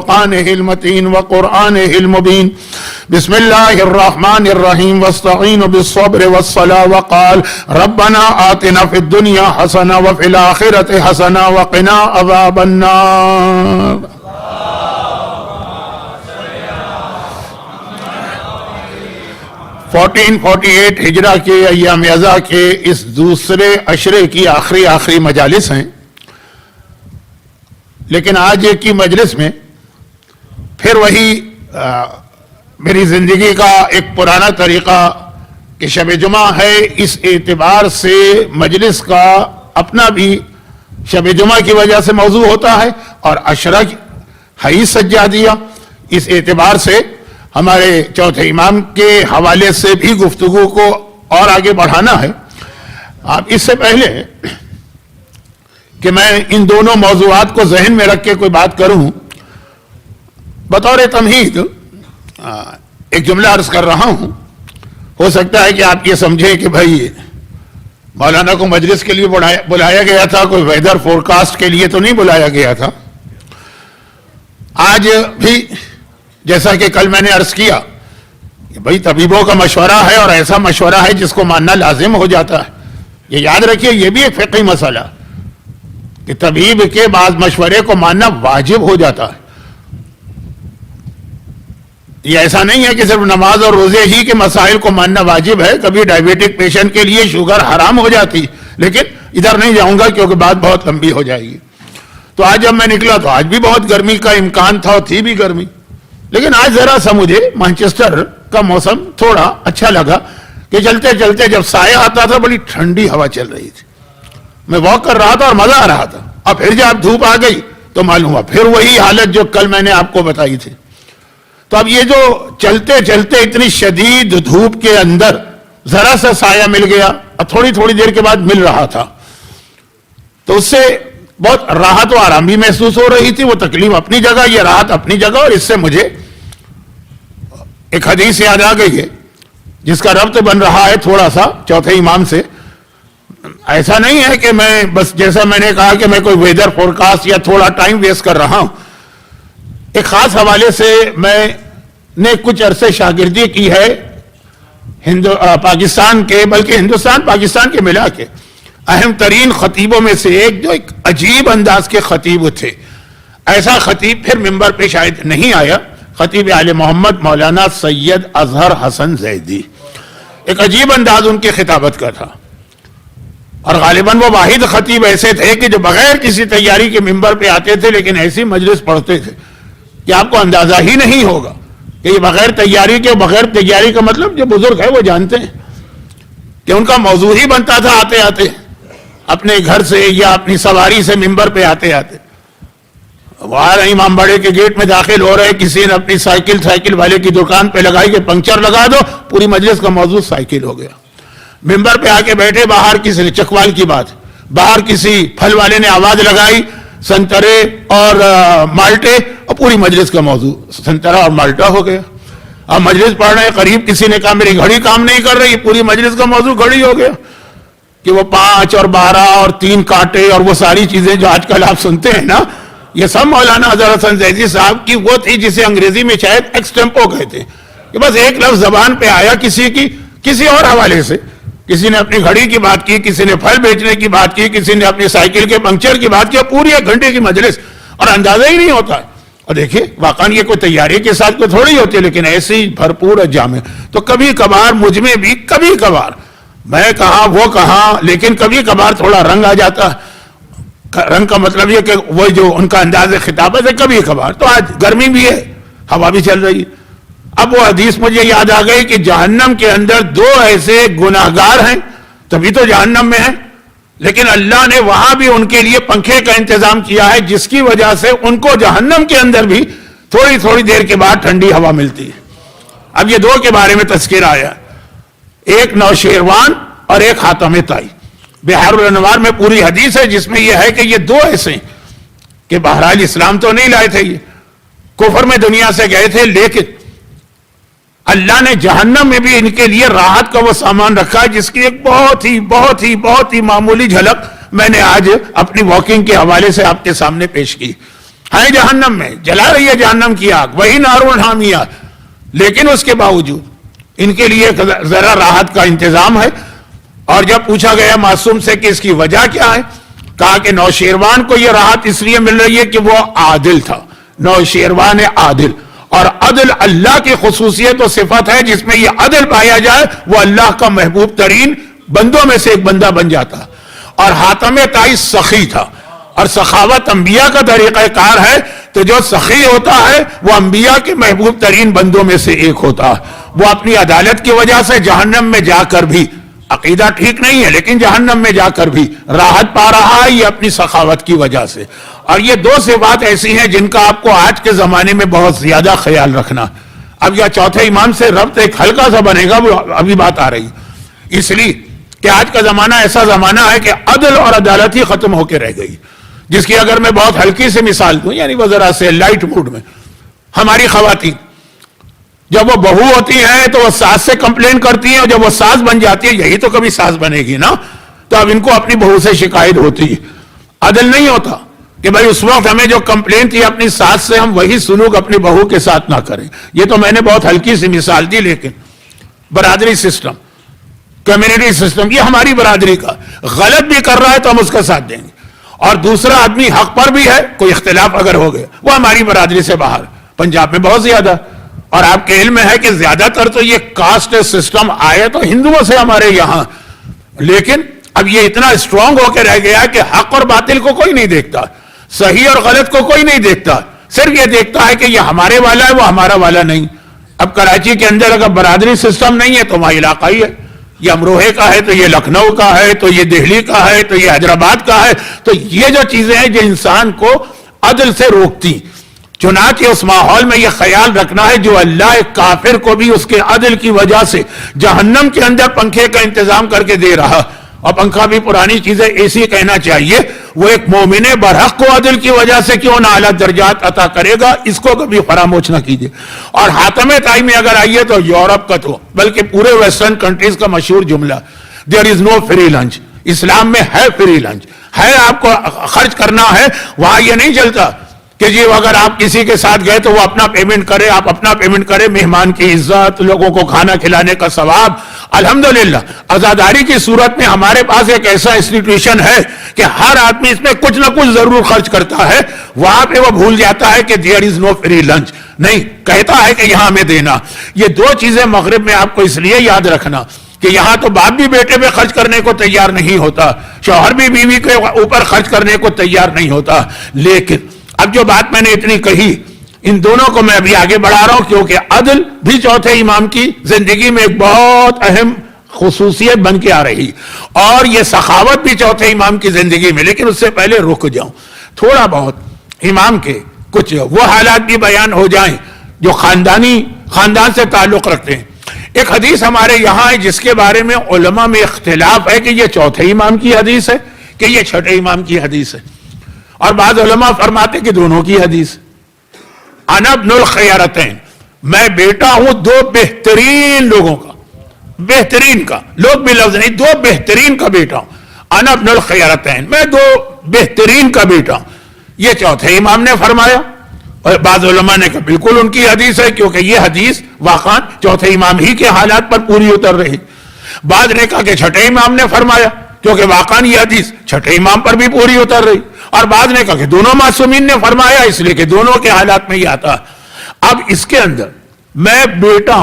وفرقانه المتين وقرآنه المبين بسم الله الرحمن الرحيم واستعينوا بالصبر والصلاة وقال ربنا آتنا في الدنيا حسنة وفي الآخرة حسنة وقنا عذاب النار 1448 ہجرہ کے ایام ازا کے اس دوسرے عشرے کی آخری مجالس ہیں، لیکن آج کی مجلس میں پھر وہی میری زندگی کا ایک پرانا طریقہ کہ شب جمعہ ہے، اس اعتبار سے مجلس کا اپنا بھی شب جمعہ کی وجہ سے موضوع ہوتا ہے اور عشرہ ہے سجادیہ، اس اعتبار سے ہمارے چوتھے امام کے حوالے سے بھی گفتگو کو اور آگے بڑھانا ہے۔ اب اس سے پہلے کہ میں ان دونوں موضوعات کو ذہن میں رکھ کے کوئی بات کروں، بطور تمہید ایک جملہ عرض کر رہا ہوں۔ ہو سکتا ہے کہ آپ یہ سمجھیں کہ بھائی مولانا کو مجلس کے لیے بلایا گیا تھا، کوئی ویدر فورکاسٹ کے لیے تو نہیں بلایا گیا تھا۔ آج بھی جیسا کہ کل میں نے عرض کیا کہ بھائی طبیبوں کا مشورہ ہے اور ایسا مشورہ ہے جس کو ماننا لازم ہو جاتا ہے۔ یہ یاد رکھیے، یہ بھی ایک فقہی مسئلہ کہ طبیب کے بعض مشورے کو ماننا واجب ہو جاتا ہے۔ یہ ایسا نہیں ہے کہ صرف نماز اور روزے ہی کے مسائل کو ماننا واجب ہے، کبھی ڈائیبیٹک پیشنٹ کے لیے شوگر حرام ہو جاتی، لیکن ادھر نہیں جاؤں گا کیونکہ بات بہت لمبی ہو جائے گی۔ تو آج جب میں نکلا تو آج بھی بہت گرمی کا امکان تھا اور تھی بھی گرمی، لیکن آج ذرا سا مجھے مانچسٹر کا موسم تھوڑا اچھا لگا کہ چلتے چلتے جب سایہ آتا تھا بڑی ٹھنڈی ہوا چل رہی تھی، میں واک کر رہا تھا اور مزہ آ رہا تھا، اور پھر جب دھوپ آ گئی تو معلوم ہوا پھر وہی حالت جو کل میں نے آپ کو بتائی تھی۔ تو اب یہ جو چلتے چلتے اتنی شدید دھوپ کے اندر ذرا سا سایہ مل گیا اور تھوڑی دیر کے بعد مل رہا تھا، تو اس سے بہت راحت و آرام بھی محسوس ہو رہی تھی۔ وہ تکلیف اپنی جگہ، یہ راحت اپنی جگہ، اور اس سے مجھے ایک حدیث یاد آ گئی ہے جس کا ربط بن رہا ہے تھوڑا سا چوتھے امام سے۔ ایسا نہیں ہے کہ میں بس جیسا میں نے کہا کہ میں کوئی ویدر فورکاسٹ یا تھوڑا ٹائم ویسٹ کر رہا ہوں۔ ایک خاص حوالے سے میں نے کچھ عرصے شاگردی کی ہے پاکستان کے، بلکہ ہندوستان پاکستان کے ملا کے اہم ترین خطیبوں میں سے ایک، جو ایک عجیب انداز کے خطیب تھے۔ ایسا خطیب پھر منبر پہ شاید نہیں آیا، خطیب آل محمد مولانا سید اظہر حسن زیدی۔ ایک عجیب انداز ان کی خطابت کا تھا، اور غالباً وہ واحد خطیب ایسے تھے کہ جو بغیر کسی تیاری کے منبر پہ آتے تھے، لیکن ایسی مجلس پڑھتے تھے کہ آپ کو اندازہ ہی نہیں ہوگا کہ یہ بغیر تیاری کا مطلب جو بزرگ ہے وہ جانتے ہیں کہ ان کا موضوع ہی بنتا تھا آتے آتے اپنے گھر سے یا اپنی سواری سے منبر پہ آتے آتے۔ وہ آ رہے امام باڑے کے گیٹ میں داخل ہو رہے، کسی نے اپنی سائیکل والے کی دکان پہ لگائی کہ پنکچر لگا دو، پوری مجلس کا موضوع سائیکل ہو گیا۔ منبر پہ آ کے بیٹھے، باہر کسی نے چکوال کی بات، باہر کسی پھل والے نے آواز لگائی سنترے اور مالٹے، اور پوری مجلس کا موضوع سنترا اور مالٹا ہو گیا۔ اب مجلس پڑھ رہے، قریب کسی نے کہا میری گھڑی کام نہیں کر رہی، پوری مجلس کا موضوع گھڑی ہو گیا کہ وہ 5 اور 12 اور 3 کانٹے اور وہ ساری چیزیں جو آج کل آپ سنتے ہیں نا، یہ سب مولانا اظہر حسن زیدی صاحب کی وہ تھی جسے انگریزی میں شاید ایکسٹمپو کہتے ہیں، کہ بس ایک لفظ زبان پہ آیا کسی اور حوالے سے، کسی نے اپنی گھڑی کی بات کی، کسی نے پھل بیچنے کی بات کی، کسی نے اپنی سائیکل کے پنکچر کی بات کی، پوری 1 گھنٹے کی مجلس، اور اندازہ ہی نہیں ہوتا ہے۔ اور دیکھیں واقعاً یہ کوئی تیاری کے ساتھ کوئی تھوڑی ہوتی ہے، لیکن ایسی بھرپور جامع۔ تو کبھی کبھار مجھ میں بھی کبھی کبھار میں کہاں وہ کہاں، لیکن کبھی کبھار تھوڑا رنگ آ جاتا ہے۔ رنگ کا مطلب یہ کہ وہ جو ان کا انداز خطابت ہے کبھی کبھار۔ تو آج گرمی بھی ہے، ہوا بھی چل رہی ہے۔ اب وہ حدیث مجھے یاد آ گئی کہ جہنم کے اندر 2 ایسے گناہگار ہیں، تبھی تو جہنم میں ہیں، لیکن اللہ نے وہاں بھی ان کے لیے پنکھے کا انتظام کیا ہے، جس کی وجہ سے ان کو جہنم کے اندر بھی تھوڑی دیر کے بعد ٹھنڈی ہوا ملتی ہے۔ اب یہ 2 کے بارے میں تذکر آیا، ایک نوشیروان اور ایک حاتم طائی۔ بحار الانوار میں پوری حدیث ہے جس میں یہ ہے کہ یہ 2 ایسے ہیں کہ بہرحال اسلام تو نہیں لائے تھے، یہ کفر میں دنیا سے گئے تھے، لیکن اللہ نے جہنم میں بھی ان کے لیے راحت کا وہ سامان رکھا ہے، جس کی ایک بہت ہی معمولی جھلک میں نے آج اپنی واکنگ کے حوالے سے آپ کے سامنے پیش کی۔ ہے جہنم میں، جلا رہی ہے جہنم کی آگ، وہی نارون حامیہ، لیکن اس کے باوجود ان کے لیے ذرا راحت کا انتظام ہے۔ اور جب پوچھا گیا معصوم سے کہ اس کی وجہ کیا ہے، کہا کہ نوشیروان کو یہ راحت اس لیے مل رہی ہے کہ وہ عادل تھا، نوشیروان عادل، اور عدل اللہ کی خصوصیت و صفت ہے، جس میں یہ عدل پایا جائے وہ اللہ کا محبوب ترین بندوں میں سے ایک بندہ بن جاتا۔ اور حاتم طائی سخی تھا، اور سخاوت انبیاء کا طریقہ کار ہے، تو جو سخی ہوتا ہے وہ انبیاء کے محبوب ترین بندوں میں سے ایک ہوتا ہے۔ وہ اپنی عدالت کی وجہ سے جہنم میں جا کر بھی، عقیدہ ٹھیک نہیں ہے لیکن جہنم میں جا کر بھی راحت پا رہا ہے، یہ اپنی سخاوت کی وجہ سے۔ اور یہ دو صفات ایسی ہیں جن کا آپ کو آج کے زمانے میں بہت زیادہ خیال رکھنا۔ اب یہ چوتھے امام سے ربط ایک ہلکا سا بنے گا، وہ ابھی بات آ رہی، اس لیے کہ آج کا زمانہ ایسا زمانہ ہے کہ عدل اور عدالت ہی ختم ہو کے رہ گئی، جس کی اگر میں بہت ہلکی سے مثال دوں، یعنی وہ ذرا سے لائٹ موڈ میں، ہماری خواتین جب وہ بہو ہوتی ہیں تو وہ ساس سے کمپلین کرتی ہیں، اور جب وہ ساس بن جاتی ہے، یہی تو کبھی ساس بنے گی نا، تو اب ان کو اپنی بہو سے شکایت ہوتی ہے۔ عدل نہیں ہوتا کہ بھائی اس وقت ہمیں جو کمپلین تھی اپنی ساس سے، ہم وہی سلوک اپنی بہو کے ساتھ نہ کریں۔ یہ تو میں نے بہت ہلکی سی مثال دی، لیکن برادری سسٹم، کمیونٹی سسٹم، یہ ہماری برادری کا غلط بھی کر رہا ہے تو ہم اس کا ساتھ دیں گے، اور دوسرا آدمی حق پر بھی ہے، کوئی اختلاف اگر ہو گیا وہ ہماری برادری سے باہر۔ پنجاب میں بہت زیادہ، اور آپ کے علم میں ہے کہ زیادہ تر تو یہ کاسٹ سسٹم آئے تو ہندوؤں سے ہمارے یہاں، لیکن اب یہ اتنا اسٹرانگ ہو کے رہ گیا کہ حق اور باطل کو کوئی نہیں دیکھتا، صحیح اور غلط کو کوئی نہیں دیکھتا، صرف یہ دیکھتا ہے کہ یہ ہمارے والا ہے، وہ ہمارا والا نہیں۔ اب کراچی کے اندر اگر برادری سسٹم نہیں ہے تو وہاں علاقائی ہے، یہ امروہے کا ہے تو یہ لکھنؤ کا ہے تو یہ دہلی کا ہے تو یہ حیدرآباد کا ہے، تو یہ جو چیزیں ہیں جو انسان کو عدل سے روکتی۔ چنانچہ اس ماحول میں یہ خیال رکھنا ہے جو اللہ ایک کافر کو بھی اس کے عدل کی وجہ سے جہنم کے اندر پنکھے کا انتظام کر کے دے رہا، اور پنکھا بھی پرانی چیزیں ایسی کہنا چاہیے، وہ ایک مومن برحق کو عدل کی وجہ سے کیوں نہ اعلیٰ درجات عطا کرے گا، اس کو کبھی فراموش نہ کیجیے۔ اور حاتم طائی میں اگر آئیے تو یورپ کا تو بلکہ پورے ویسٹرن کنٹریز کا مشہور جملہ، دیر از نو فری لنچ، اسلام میں ہے فری لنچ، ہے آپ کو خرچ کرنا ہے، وہاں یہ نہیں چلتا کہ جی اگر آپ کسی کے ساتھ گئے تو وہ اپنا پیمنٹ کرے، آپ اپنا پیمنٹ کرے، مہمان کی عزت، لوگوں کو کھانا کھلانے کا ثواب۔ الحمدللہ عزاداری کی صورت میں ہمارے پاس ایک ایسا انسٹیٹیوشن ہے کہ ہر آدمی اس میں کچھ نہ کچھ ضرور خرچ کرتا ہے، وہاں پہ وہ بھول جاتا ہے کہ there is no free lunch, نہیں کہتا ہے کہ یہاں ہمیں دینا۔ یہ دو چیزیں مغرب میں آپ کو اس لیے یاد رکھنا کہ یہاں تو باپ بھی بیٹے پہ خرچ کرنے کو تیار نہیں ہوتا، شوہر بھی بیوی کے اوپر خرچ کرنے کو تیار نہیں ہوتا، لیکن اب جو بات میں نے اتنی کہی، ان دونوں کو میں ابھی آگے بڑھا رہا ہوں کیونکہ عدل بھی چوتھے امام کی زندگی میں ایک بہت اہم خصوصیت بن کے آ رہی، اور یہ سخاوت بھی چوتھے امام کی زندگی میں۔ لیکن اس سے پہلے رک جاؤں، تھوڑا بہت امام کے کچھ وہ حالات بھی بیان ہو جائیں جو خاندان سے تعلق رکھتے ہیں۔ ایک حدیث ہمارے یہاں ہے جس کے بارے میں علماء میں اختلاف ہے کہ یہ چوتھے امام کی حدیث ہے کہ یہ چھٹے امام کی حدیث ہے، اور بعض علماء فرماتے کہ دونوں کی حدیث۔ انا ابن الخیارتین، میں بیٹا ہوں دو بہترین لوگوں کا، بہترین کا، لوگ بھی لفظ نہیں، دو بہترین کا بیٹا ہوں۔ انا ابن الخیارتین، میں دو بہترین کا بیٹا ہوں، یہ چوتھے امام نے فرمایا، اور بعض علماء نے کہا بالکل ان کی حدیث ہے کیونکہ یہ حدیث واقعا چوتھے امام ہی کے حالات پر پوری اتر رہی۔ بعض نے کہا کہ چھٹے امام نے فرمایا کیونکہ واقعا یہ حدیث چھٹے امام پر بھی پوری اتر رہی، اور بعض نے کہا کہ دونوں معصومین نے فرمایا اس لیے کہ دونوں کے حالات میں یہ آتا۔ اب اس کے اندر میں بیٹا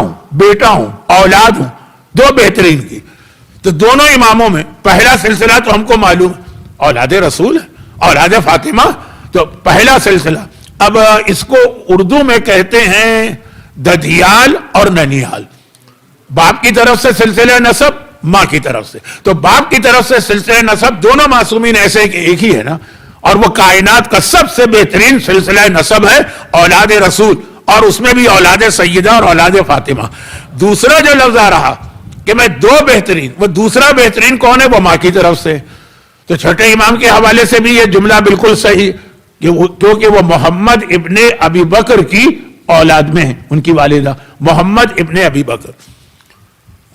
ہوں، اولاد ہوں دو بہترین کی، تو دونوں اماموں میں پہلا سلسلہ تو ہم کو معلوم اولاد رسول ہے، اولاد فاطمہ، تو پہلا سلسلہ۔ اب اس کو اردو میں کہتے ہیں ددھیال اور ننیال، باپ کی طرف سے سلسلہ نسب، ماں کی طرف سے، تو باپ کی طرف سے سلسلہ نسب دونوں معصومین ایسے کہ ایک ہی ہے نا، اور وہ کائنات کا سب سے بہترین سلسلہ نسب ہے اولاد رسول، اور اس میں بھی اولاد سیدہ اور اولاد فاطمہ۔ دوسرا جو لفظ آ رہا کہ میں دو بہترین، وہ دوسرا بہترین کون ہے؟ وہ ماں کی طرف سے، تو چھٹے امام کے حوالے سے بھی یہ جملہ بالکل صحیح، کیونکہ وہ محمد ابن ابی بکر کی اولاد میں ہیں، ان کی والدہ محمد ابن ابی بکر۔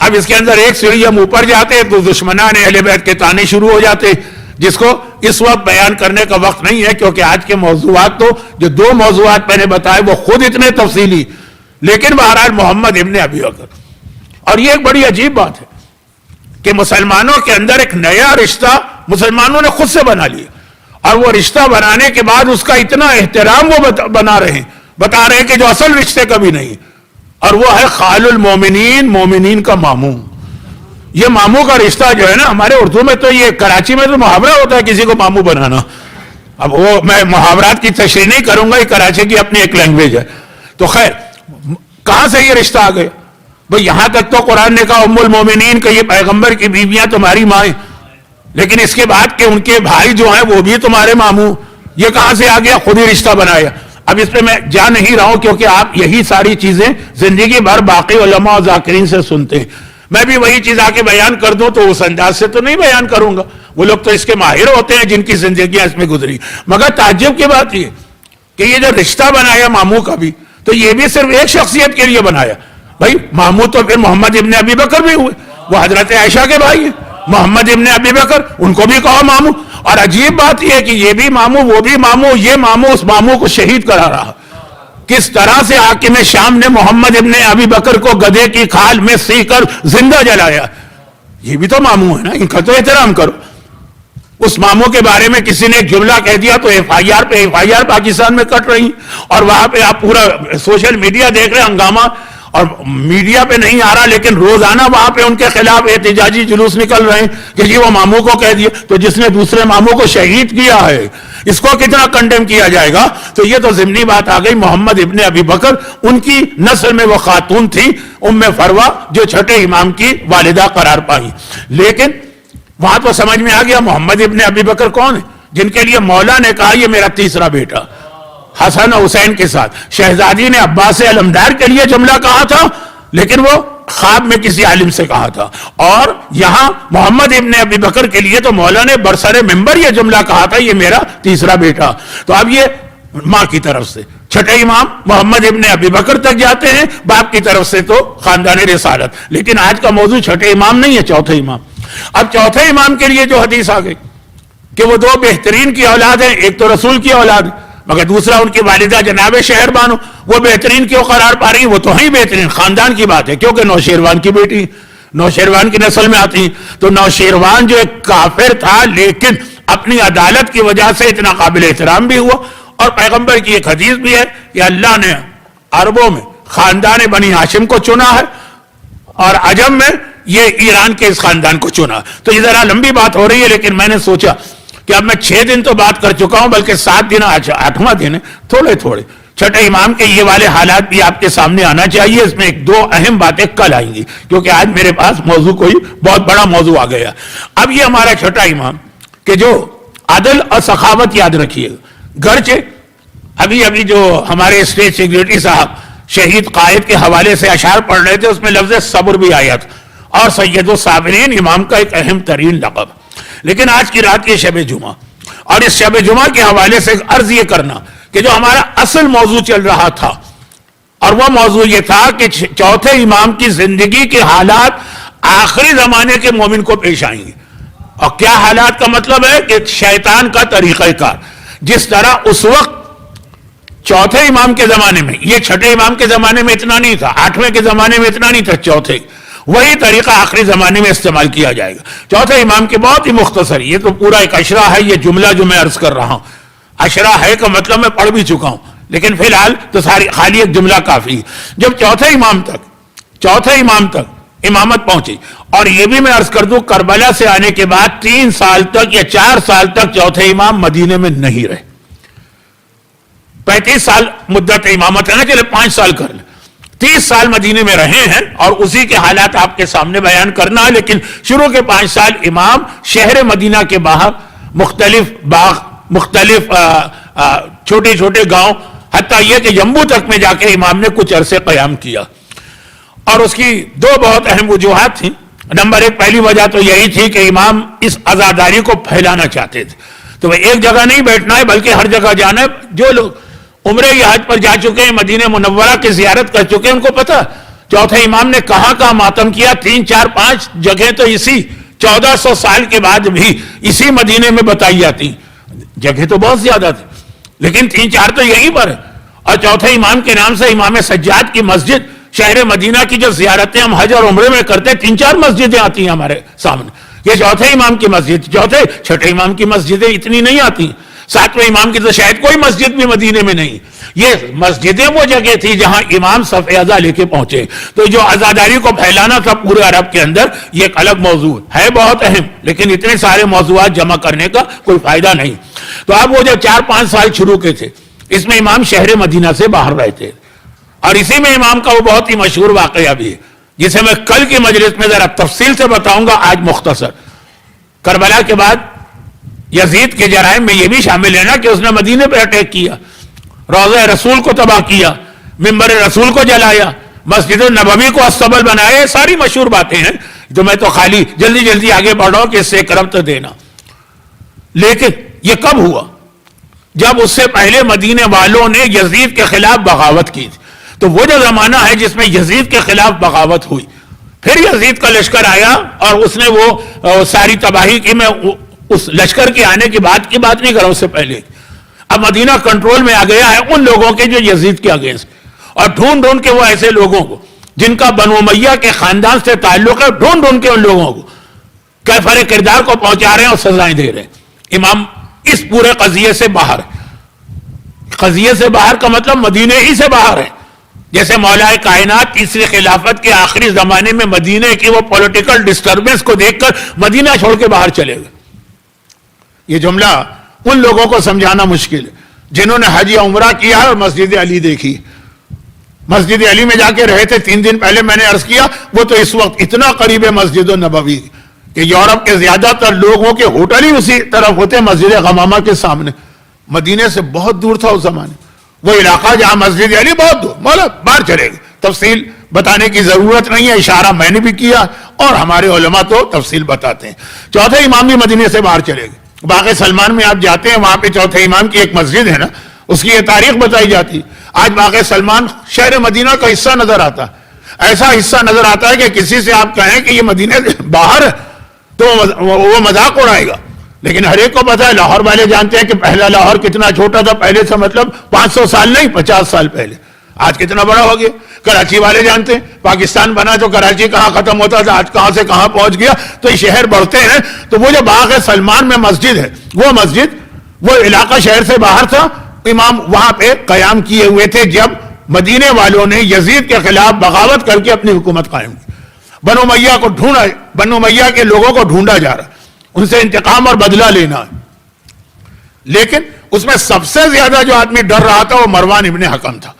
اب اس کے اندر ایک سیڑھی ہم اوپر جاتے تو دشمنان اہل بیت کے تانے شروع ہو جاتے جس کو اس وقت بیان کرنے کا وقت نہیں ہے، کیونکہ آج کے موضوعات تو جو دو موضوعات میں نے بتائے وہ خود اتنے تفصیلی، لیکن بہرحال محمد ابن ابی بکر. اور یہ ایک بڑی عجیب بات ہے کہ مسلمانوں کے اندر ایک نیا رشتہ مسلمانوں نے خود سے بنا لیا، اور وہ رشتہ بنانے کے بعد اس کا اتنا احترام وہ بتا رہے ہیں کہ جو اصل رشتے کا بھی نہیں، اور وہ ہے خال المومنین، مومنین کا ماموں. یہ ماموں کا رشتہ جو ہے نا، ہمارے اردو میں تو یہ کراچی میں تو محاورہ ہوتا ہے کسی کو ماموں بنانا. اب وہ میں محاورات کی تشریح نہیں کروں گا، یہ کراچی کی اپنی ایک لینگویج ہے. تو خیر، کہاں سے یہ رشتہ آ گیا؟ بھئی یہاں تک تو قرآن نے کہا ام المومنین کہ یہ پیغمبر کی بیویاں تمہاری مائیں، لیکن اس کے بعد کہ ان کے بھائی جو ہیں وہ بھی تمہارے ماموں. یہ کہاں سے آ گیا؟ خود ہی رشتہ بنایا. اب اس پہ میں جا نہیں رہا ہوں، کیونکہ آپ یہی ساری چیزیں زندگی بھر باقی علماء و ذاکرین سے سنتے ہیں. میں بھی وہی چیز آ کے بیان کر دوں تو اس انداز سے تو نہیں بیان کروں گا، وہ لوگ تو اس کے ماہر ہوتے ہیں جن کی زندگیاں اس میں گزری. مگر تعجب کی بات یہ کہ یہ جو رشتہ بنایا ماموں کا بھی، تو یہ بھی صرف ایک شخصیت کے لیے بنایا. بھائی ماموں تو پھر محمد ابن ابی بکر بھی ہوئے، وہ حضرت عائشہ کے بھائی ہیں محمد ابن ابی بکر، ان کو بھی کہا ماموں. اور عجیب بات یہ ہے کہ یہ بھی ماموں، وہ بھی ماموں، یہ ماموں اس ماموں کو شہید کرا رہا. کس طرح سے حاکم شام نے محمد ابن ابی بکر کو گدھے کی کھال میں سی کر زندہ جلایا. یہ بھی تو ماموں ہے نا، ان کا تو احترام کرو. اس ماموں کے بارے میں کسی نے ایک جملہ کہہ دیا تو ایف آئی آر پاکستان میں کٹ رہی، اور وہاں پہ آپ پورا سوشل میڈیا دیکھ رہے ہنگامہ، اور میڈیا پہ نہیں آ رہا لیکن روزانہ وہاں پہ ان کے خلاف احتجاجی جلوس نکل رہے ہیں کہ جی وہ ماموں کو کہہ دیا. تو جس نے دوسرے ماموں کو شہید کیا ہے اس کو کتنا کنڈیم کیا جائے گا؟ تو یہ تو ضمنی بات آ گئی. محمد ابن ابی بکر، ان کی نسل میں وہ خاتون تھی ام فروا جو چھٹے امام کی والدہ قرار پائی. لیکن وہاں تو سمجھ میں آ گیا محمد ابن ابی بکر کون ہے، جن کے لیے مولا نے کہا یہ میرا تیسرا بیٹا. حسن و حسین کے ساتھ شہزادی نے عباس علمدار کے لیے جملہ کہا تھا، لیکن وہ خواب میں کسی عالم سے کہا تھا. اور یہاں محمد ابن ابی بکر کے لیے تو مولا نے برسر ممبر یہ جملہ کہا تھا یہ میرا تیسرا بیٹا. تو اب یہ ماں کی طرف سے چھٹے امام محمد ابن ابی بکر تک جاتے ہیں، باپ کی طرف سے تو خاندان رسالت. لیکن آج کا موضوع چھٹے امام نہیں ہے، چوتھے امام. اب چوتھے امام کے لیے جو حدیث آ گئی کہ وہ دو بہترین کی اولاد ہیں، ایک تو رسول کی اولاد ہے مگر دوسرا ان کی والدہ جناب شہر بانو، وہ بہترین کیوں قرار پا رہی ہیں؟ وہ تو ہیں بہترین، خاندان کی بات ہے، کیونکہ نوشیروان کی بیٹی، نوشیروان کی نسل میں آتی ہیں. تو نوشیروان جو ایک کافر تھا لیکن اپنی عدالت کی وجہ سے اتنا قابل احترام بھی ہوا. اور پیغمبر کی ایک حدیث بھی ہے کہ اللہ نے عربوں میں خاندان بنی ہاشم کو چنا ہے اور عجم میں یہ ایران کے اس خاندان کو چنا. تو یہ ذرا لمبی بات ہو رہی ہے، لیکن میں نے سوچا کہ اب میں 6 دن تو بات کر چکا ہوں، بلکہ 7 دن 8واں دن ہے، تھوڑے تھوڑے چھٹے امام کے یہ والے حالات بھی آپ کے سامنے آنا چاہیے. اس میں 1-2 اہم باتیں کل آئیں گی، کیونکہ آج میرے پاس موضوع کوئی بہت بڑا موضوع آ گیا. اب یہ ہمارا چھٹا امام کہ جو عدل اور سخاوت یاد رکھیے. گرچہ ابھی جو ہمارے اسٹیٹ سیکریٹری صاحب شہید قائد کے حوالے سے اشعار پڑھ رہے تھے، اس میں لفظ صبر بھی آیا تھا، اور سید الصابرین امام کا ایک اہم ترین لقب. لیکن آج کی رات یہ شب جمعہ، اور اس شب جمعہ کے حوالے سے عرض یہ کرنا کہ جو ہمارا اصل موضوع چل رہا تھا، اور وہ موضوع یہ تھا کہ چوتھے امام کی زندگی کے حالات آخری زمانے کے مومن کو پیش آئیں گے. اور کیا حالات کا مطلب ہے کہ شیطان کا طریقہ کار جس طرح اس وقت چوتھے امام کے زمانے میں، یہ چھٹے امام کے زمانے میں اتنا نہیں تھا، 8ویں کے زمانے میں اتنا نہیں تھا، چوتھے وہی طریقہ آخری زمانے میں استعمال کیا جائے گا. چوتھے امام کے بہت ہی مختصر، یہ تو پورا ایک اشرا ہے، یہ جملہ جو میں عرض کر رہا ہوں اشرا ہے کا مطلب میں پڑھ بھی چکا ہوں، لیکن فی الحال تو خالی ایک جملہ کافی ہے. جب چوتھے امام تک امامت پہنچی، اور یہ بھی میں عرض کر دوں کربلا سے آنے کے بعد 3 سال تک یا 4 سال تک چوتھے امام مدینے میں نہیں رہے. 35 سال مدت امامت ہے نا، چلے 5 سال کر لیں، 30 سال مدینے میں رہے ہیں، اور اسی کے حالات آپ کے سامنے بیان کرنا ہے. لیکن شروع کے 5 سال امام شہر مدینہ کے باہر مختلف باغ، مختلف چھوٹے چھوٹے گاؤں، حتیٰ یہ کہ جمبو تک میں جا کے امام نے کچھ عرصے قیام کیا. اور اس کی 2 بہت اہم وجوہات تھیں. نمبر 1 پہلی وجہ تو یہی تھی کہ امام اس عزاداری کو پھیلانا چاہتے تھے. تو وہ ایک جگہ نہیں بیٹھنا ہے بلکہ ہر جگہ جانا ہے. جو لوگ عمرے یا حج پر جا چکے ہیں، مدینہ منورہ کی زیارت کر چکے ہیں، ان کو پتہ چوتھے امام نے کہاں ماتم کیا. 3 4 5 جگہیں تو اسی 1400 سال کے بعد بھی اسی مدینے میں بتائی جاتی. جگہ تو بہت زیادہ تھی لیکن 3-4 تو یہیں پر ہے. اور چوتھے امام کے نام سے امام سجاد کی مسجد شہر مدینہ کی جو زیارتیں ہم حج اور عمرے میں کرتے 3-4 مسجدیں آتی ہیں ہمارے سامنے. یہ چوتھے امام کی مسجد, چھٹے امام کی مسجدیں اتنی نہیں آتی. 7ویں امام کی تو شاید کوئی مسجد بھی مدینے میں نہیں. یہ مسجدیں وہ جگہ تھی جہاں امام صف اعضا لے کے پہنچے. تو جو عزاداری کو پھیلانا تھا پورے عرب کے اندر یہ ایک الگ موضوع ہے, بہت اہم, لیکن اتنے سارے موضوعات جمع کرنے کا کوئی فائدہ نہیں. تو اب وہ جو 4-5 سال شروع کے تھے اس میں امام شہر مدینہ سے باہر رہتے, اور اسی میں امام کا وہ بہت ہی مشہور واقعہ بھی ہے جسے میں کل کی مجلس میں ذرا تفصیل سے بتاؤں گا, آج مختصر. کربلا کے بعد یزید کے جرائم میں یہ بھی شامل ہے نا کہ اس نے مدینے پہ اٹیک کیا, روضہ رسول کو تباہ کیا, ممبر رسول کو جلایا, مسجد النبوی کو استبل بنایا. ساری مشہور باتیں ہیں تو میں تو خالی جلدی آگے بڑھ رہا ہوں کہ اس سے کرم تو دینا. لیکن یہ کب ہوا؟ جب اس سے پہلے مدینے والوں نے یزید کے خلاف بغاوت کی تھی. تو وہ جو زمانہ ہے جس میں یزید کے خلاف بغاوت ہوئی, پھر یزید کا لشکر آیا اور اس نے وہ ساری تباہی کی. میں اس لشکر کے آنے کی بات نہیں کر رہا, اس سے پہلے اب مدینہ کنٹرول میں آ گیا ہے ان لوگوں کے جو یزید کے اگینسٹ, اور ڈھونڈ کے وہ ایسے لوگوں کو جن کا بنو امیہ کے خاندان سے تعلق ہے, ڈھونڈ کے ان لوگوں کو کیفر کردار کو پہنچا رہے ہیں اور سزائیں دے رہے ہیں. امام اس پورے قضیے سے باہر ہے. قضیے سے باہر کا مطلب مدینے ہی سے باہر ہے. جیسے مولا کائنات تیسری خلافت کے آخری زمانے میں مدینے کی وہ پولیٹیکل ڈسٹربنس کو دیکھ کر مدینہ چھوڑ کے باہر چلے گئے. یہ جملہ ان لوگوں کو سمجھانا مشکل ہے جنہوں نے حج یا عمرہ کیا اور مسجد علی دیکھی. مسجد علی میں جا کے رہے تھے 3 دن پہلے, میں نے عرض کیا وہ تو اس وقت اتنا قریب ہے مسجد النبوی کہ یورپ کے زیادہ تر لوگوں کے ہوٹل ہی اسی طرف ہوتے, مسجد غمامہ کے سامنے. مدینے سے بہت دور تھا اس زمانے, وہ علاقہ جہاں مسجد علی بہت دور. مولا باہر چلے گئے, تفصیل بتانے کی ضرورت نہیں ہے, اشارہ میں نے بھی کیا اور ہمارے علماء تو تفصیل بتاتے ہیں. چوتھے امام بھی مدینے سے باہر چلے گئے. باغ سلمان میں آپ جاتے ہیں, وہاں پہ چوتھے امام کی ایک مسجد ہے نا, اس کی یہ تاریخ بتائی جاتی. آج باغ سلمان شہر مدینہ کا حصہ نظر آتا ہے. ایسا حصہ نظر آتا ہے کہ کسی سے آپ کہیں کہ یہ مدینے سے باہر ہے تو وہ مذاق اڑائے گا. لیکن ہر ایک کو پتا ہے, لاہور والے جانتے ہیں کہ پہلا لاہور کتنا چھوٹا تھا, پہلے سے مطلب 500 سال نہیں 50 سال پہلے. آج کتنا بڑا ہو گیا. کراچی والے جانتے ہیں پاکستان بنا تو کراچی کہاں ختم ہوتا تھا, آج کہاں سے کہاں پہنچ گیا. تو یہ شہر بڑھتے ہیں. تو وہ جو باغ سلمان میں مسجد ہے, وہ مسجد وہ علاقہ شہر سے باہر تھا. امام وہاں پہ قیام کیے ہوئے تھے جب مدینے والوں نے یزید کے خلاف بغاوت کر کے اپنی حکومت قائم کی. بنو امیہ کو ڈھونڈا, بنو امیہ کے لوگوں کو ڈھونڈا جا رہا, ان سے انتقام اور بدلہ لینا. لیکن اس میں سب سے زیادہ جو آدمی ڈر رہا تھا وہ مروان ابن حکم تھا.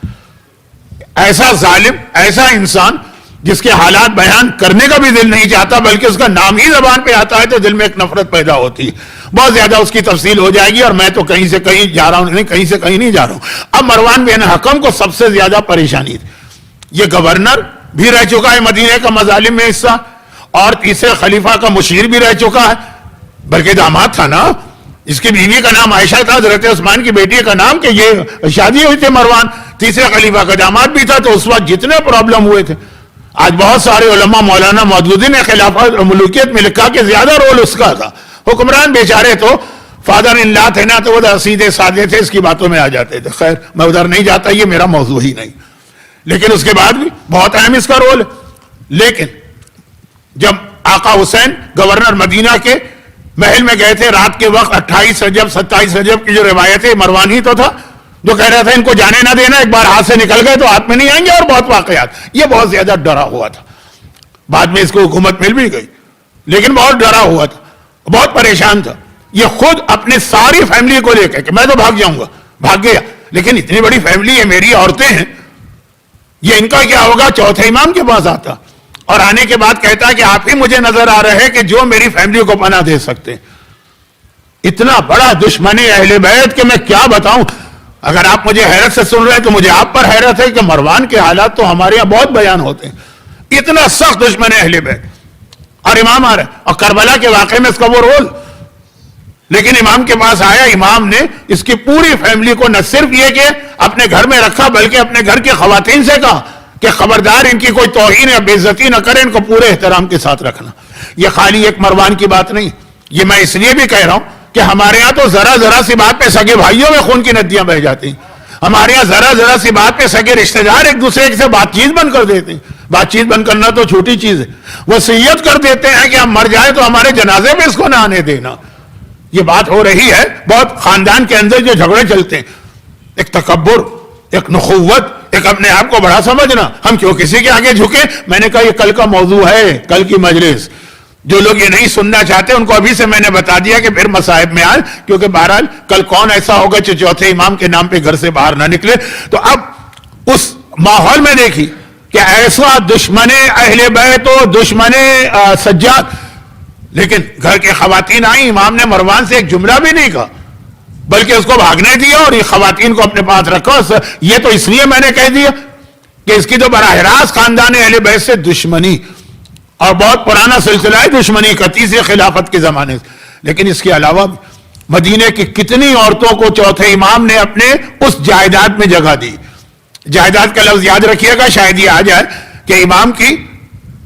ایسا ظالم, ایسا انسان جس کے حالات بیان کرنے کا بھی دل نہیں چاہتا, بلکہ اس کا نام ہی زبان پہ آتا ہے تو دل میں ایک نفرت پیدا ہوتی ہے. بہت زیادہ اس کی تفصیل ہو جائے گی اور میں تو کہیں سے کہیں جا رہا ہوں, نہیں کہیں سے کہیں نہیں جا رہا ہوں. اب مروان بن حکم کو سب سے زیادہ پریشانی تھی. یہ گورنر بھی رہ چکا ہے مدینے کا مظالم میں حصہ, اور تیسرے خلیفہ کا مشیر بھی رہ چکا ہے, بلکہ داماد تھا نا. اس کی بیوی کا نام عائشہ تھا, حضرت عثمان کی بیٹی کا نام, کہ یہ شادی ہوئی تھی مروان, تیسرے خلیفہ کا داماد بھی تھا. تو اس وقت جتنے پرابلم ہوئے تھے, آج بہت سارے علماء مولانا مودودی نے خلافت ملوکیت میں لکھا کہ زیادہ رول اس کا تھا. حکمران بیچارے تو فادر ان لا تھے نا, تو وہ سیدھے سادے تھے, اس کی باتوں میں آ جاتے تھے. خیر میں ادھر نہیں جاتا, یہ میرا موضوع ہی نہیں. لیکن اس کے بعد بھی بہت اہم اس کا رول ہے. لیکن جب آقا حسین گورنر مدینہ کے محل میں گئے تھے رات کے وقت, 28 رجب 27 رجب کی جو روایت ہے, مروان ہی تو تھا جو کہہ رہا تھا ان کو جانے نہ دینا, ایک بار ہاتھ سے نکل گئے تو ہاتھ میں نہیں آئیں گے, اور بہت واقعات. یہ بہت زیادہ ڈرا ہوا تھا. بعد میں اس کو حکومت مل بھی گئی, لیکن بہت ڈرا ہوا تھا, بہت پریشان تھا. یہ خود اپنے ساری فیملی کو لے کے کہ میں تو بھاگ جاؤں گا, بھاگ گیا. لیکن اتنی بڑی فیملی ہے, میری عورتیں ہیں, یہ ان کا کیا ہوگا. چوتھے امام کے پاس آتا اور آنے کے بعد کہتا کہ آپ ہی مجھے نظر آ رہے ہیں کہ جو میری فیملی کو پناہ دے سکتے. اتنا بڑا دشمن اہل بیت کہ میں کیا بتاؤں. اگر آپ مجھے حیرت سے سن رہے ہیں تو مجھے آپ پر حیرت ہے کہ مروان کے حالات تو ہمارے یہاں بہت بیان ہوتے ہیں. اتنا سخت دشمن اہل بیت, اور امام آ رہا ہے, اور کربلا کے واقعے میں اس کا وہ رول. لیکن امام کے پاس آیا, امام نے اس کی پوری فیملی کو نہ صرف یہ کہ اپنے گھر میں رکھا, بلکہ اپنے گھر کی خواتین سے کہا کہ خبردار ان کی کوئی توہین یا بے عزتی نہ کرے, ان کو پورے احترام کے ساتھ رکھنا. یہ خالی ایک مروان کی بات نہیں، یہ میں اس لیے بھی کہہ رہا ہوں کہ ہمارے ہاں تو ذرا ذرا سی بات پہ سگے بھائیوں میں خون کی ندیاں بہ جاتی ہیں. ہمارے ہاں ذرا ذرا سی بات پہ سگے رشتہ دار ایک دوسرے سے بات چیت بند کر دیتے ہیں. بات چیت بند کرنا تو چھوٹی چیز ہے، وصیت کر دیتے ہیں کہ ہم مر جائیں تو ہمارے جنازے میں اس کو نہ آنے دینا. یہ بات ہو رہی ہے بہت خاندان کے اندر جو جھگڑے چلتے ہیں، ایک تکبر، ایک نخوت، ایک اپنے آپ کو بڑا سمجھنا. ہم کیوں کسی کے آگے جھکے؟ میں نے کہا یہ کل کا موضوع ہے، کل کی مجلس. جو لوگ یہ نہیں سننا چاہتے ان کو ابھی سے میں نے بتا دیا کہ پھر مصائب میں آئے، کیونکہ بہرحال کل کون ایسا ہوگا جو چوتھے امام کے نام پہ گھر سے باہر نہ نکلے. تو اب اس ماحول میں دیکھی کہ ایسا دشمن اہل بیت و دشمن سجاد، لیکن گھر کے خواتین آئیں، امام نے مروان سے ایک جملہ بھی نہیں کہا بلکہ اس کو بھاگنے دیا اور یہ خواتین کو اپنے پاس رکھا. یہ تو اس لیے میں نے کہہ دیا کہ اس کی تو براہ راست خاندان اہل بیت سے دشمنی، اور بہت پرانا سلسلہ ہے دشمنی کا، تیسری خلافت کے زمانے سے. لیکن اس کے علاوہ مدینے کی کتنی عورتوں کو چوتھے امام نے اپنے اس جائیداد میں جگہ دی. جائیداد کا لفظ یاد رکھیے گا، شاید یہ آ جائے کہ امام کی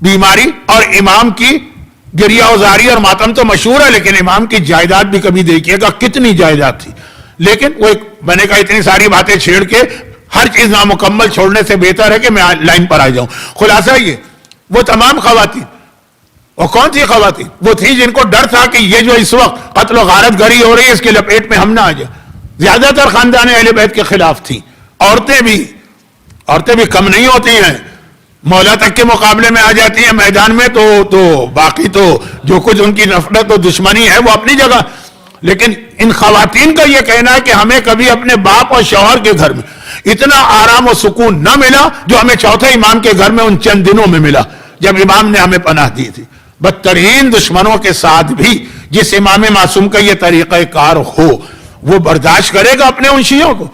بیماری اور امام کی گریہ وزاری اور ماتم تو مشہور ہے، لیکن امام کی جائیداد بھی کبھی دیکھیے گا کتنی جائیداد تھی. لیکن وہ میں نے کہا اتنی ساری باتیں چھیڑ کے ہر چیز نامکمل چھوڑنے سے بہتر ہے کہ میں لائن پر آ جاؤں. خلاصہ یہ وہ تمام خواتین، اور کون سی خواتین؟ وہ تھی جن کو ڈر تھا کہ یہ جو اس وقت قتل و غارت گری ہو رہی ہے اس کے لپیٹ میں ہم نہ آ جائیں. زیادہ تر خاندان اہل بیت کے خلاف تھی. عورتیں بھی کم نہیں ہوتی ہیں، مولا تک کے مقابلے میں آ جاتی ہیں میدان میں. تو باقی تو جو کچھ ان کی نفرت و دشمنی ہے وہ اپنی جگہ. لیکن ان خواتین کا یہ کہنا ہے کہ ہمیں کبھی اپنے باپ اور شوہر کے گھر میں اتنا آرام و سکون نہ ملا جو ہمیں چوتھے امام کے گھر میں ان چند دنوں میں ملا جب امام نے ہمیں پناہ دی تھی. بدترین دشمنوں کے ساتھ بھی جس امام معصوم کا یہ طریقہ کار ہو، وہ برداشت کرے گا اپنے ان شیعوں کو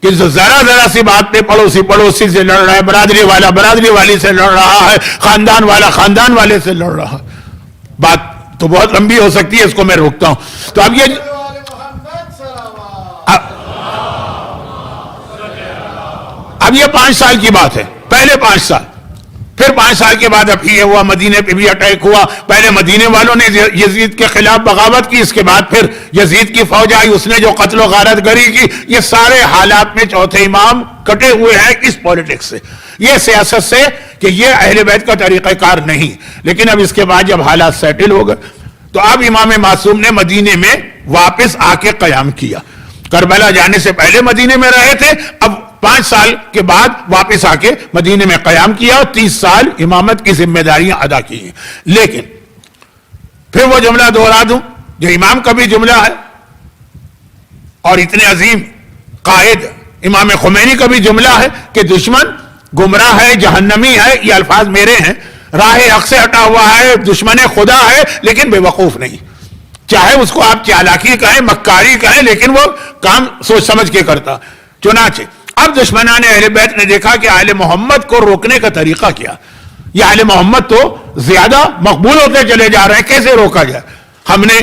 کہ ذرا ذرا سی بات پہ پڑوسی سے لڑ رہا ہے، برادری والا برادری والی سے لڑ رہا ہے، خاندان والا خاندان والے سے لڑ رہا ہے. بات تو بہت لمبی ہو سکتی ہے، اس کو میں روکتا ہوں. تو اب یہ 5 سال کی بات ہے، پہلے 5 سال، پھر 5 سال کے بعد اب یہ ہوا، مدینے پہ بھی اٹیک ہوا. پہلے مدینے والوں نے یزید کے خلاف بغاوت کی، اس کے بعد پھر یزید کی فوج آئی، اس نے جو قتل و غارت گری کی. یہ سارے حالات میں چوتھے امام کٹے ہوئے ہیں اس پولیٹکس سے، یہ سیاست سے کہ یہ اہل بیت کا طریقہ کار نہیں. لیکن اب اس کے بعد جب حالات سیٹل ہو گئے تو اب امام معصوم نے مدینے میں واپس آ کے قیام کیا. کربلا جانے سے پہلے مدینے میں رہے تھے، اب 5 سال کے بعد واپس آ کے مدینے میں قیام کیا اور 30 سال امامت کی ذمہ داریاں ادا کی ہیں. لیکن پھر وہ جملہ دوہرا دوں جو امام کا بھی جملہ ہے اور اتنے عظیم قائد امام خمینی کا بھی جملہ ہے کہ دشمن گمراہ ہے، جہنمی ہے. یہ الفاظ میرے ہیں. راہ حق سے ہٹا ہوا ہے، دشمن خدا ہے لیکن بے وقوف نہیں. چاہے اس کو آپ چالاکی کہیں، مکاری کہیں، لیکن وہ کام سوچ سمجھ کے کرتا. چنانچہ اب دشمنان اہل بیت نے دیکھا کہ آل محمد کو روکنے کا طریقہ کیا. یہ آل محمد تو زیادہ مقبول ہوتے چلے جا رہے ہیں، کیسے روکا جائے؟ ہم نے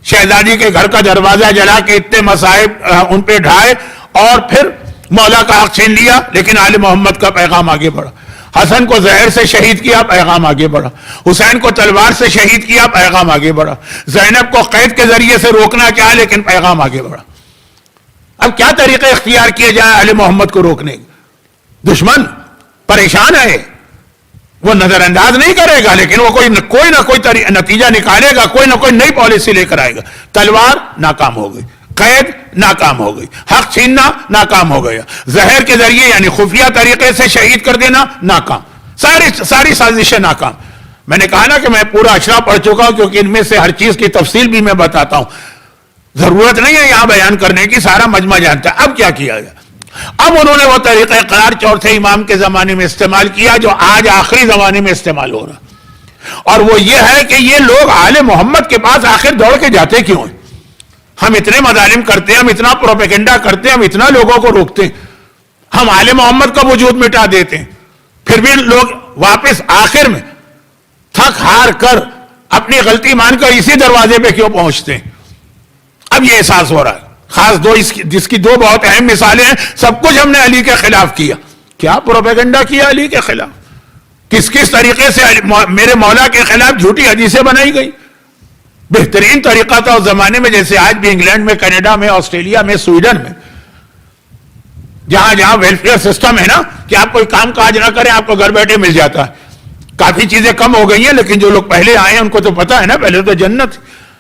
شہزادی کے گھر کا دروازہ جلا کے اتنے مصائب ان پہ ڈھائے اور پھر مولا کا حق چھین لیا، لیکن آل محمد کا پیغام آگے بڑھا. حسن کو زہر سے شہید کیا، پیغام آگے بڑھا. حسین کو تلوار سے شہید کیا، پیغام آگے بڑھا. زینب کو قید کے ذریعے سے روکنا چاہا لیکن پیغام آگے بڑھا. اب کیا طریقہ اختیار کیا جائے آل محمد کو روکنے؟ دشمن پریشان ہے، وہ نظر انداز نہیں کرے گا لیکن وہ کوئی نہ کوئی نتیجہ نکالے گا، کوئی نہ کوئی نئی پالیسی لے کر آئے گا. تلوار ناکام ہو گئی، قید ناکام ہو گئی، حق چھیننا ناکام ہو گیا، زہر کے ذریعے یعنی خفیہ طریقے سے شہید کر دینا ناکام، ساری سازشیں ناکام. میں نے کہا نا کہ میں پورا اشرا پڑھ چکا ہوں کیونکہ ان میں سے ہر چیز کی تفصیل بھی میں بتاتا ہوں، ضرورت نہیں ہے یہاں بیان کرنے کی، سارا مجمع جانتا ہے. اب کیا کیا گیا؟ اب انہوں نے وہ طریقہ کار چوتھے امام کے زمانے میں استعمال کیا جو آج آخری زمانے میں استعمال ہو رہا، اور وہ یہ ہے کہ یہ لوگ آل محمد کے پاس آخر دوڑ کے جاتے کیوں ہیں؟ ہم اتنے مظالم کرتے ہیں، ہم اتنا پروپیگنڈا کرتے ہیں، ہم اتنا لوگوں کو روکتے ہیں، ہم آل محمد کا وجود مٹا دیتے ہیں، پھر بھی لوگ واپس آخر میں تھک ہار کر اپنی غلطی مان کر اسی دروازے پہ کیوں پہنچتے ہیں؟ اب یہ احساس ہو رہا ہے. خاص جس کی 2 بہت اہم مثالیں ہیں. سب کچھ ہم نے علی کے خلاف کیا. کیا پروپیگنڈا کیا علی کے خلاف؟ کس کس طریقے سے میرے مولا کے خلاف جھوٹی حدیثیں بنائی گئی. بہترین طریقہ تھا اس زمانے میں، جیسے آج بھی انگلینڈ میں، کینیڈا میں، آسٹریلیا میں، سویڈن میں، جہاں جہاں ویلفیئر سسٹم ہے نا کہ آپ کوئی کام کاج نہ کریں آپ کو گھر بیٹھے مل جاتا ہے. کافی چیزیں کم ہو گئی ہیں لیکن جو لوگ پہلے آئے ہیں ان کو تو پتا ہے نا، پہلے تو جنت.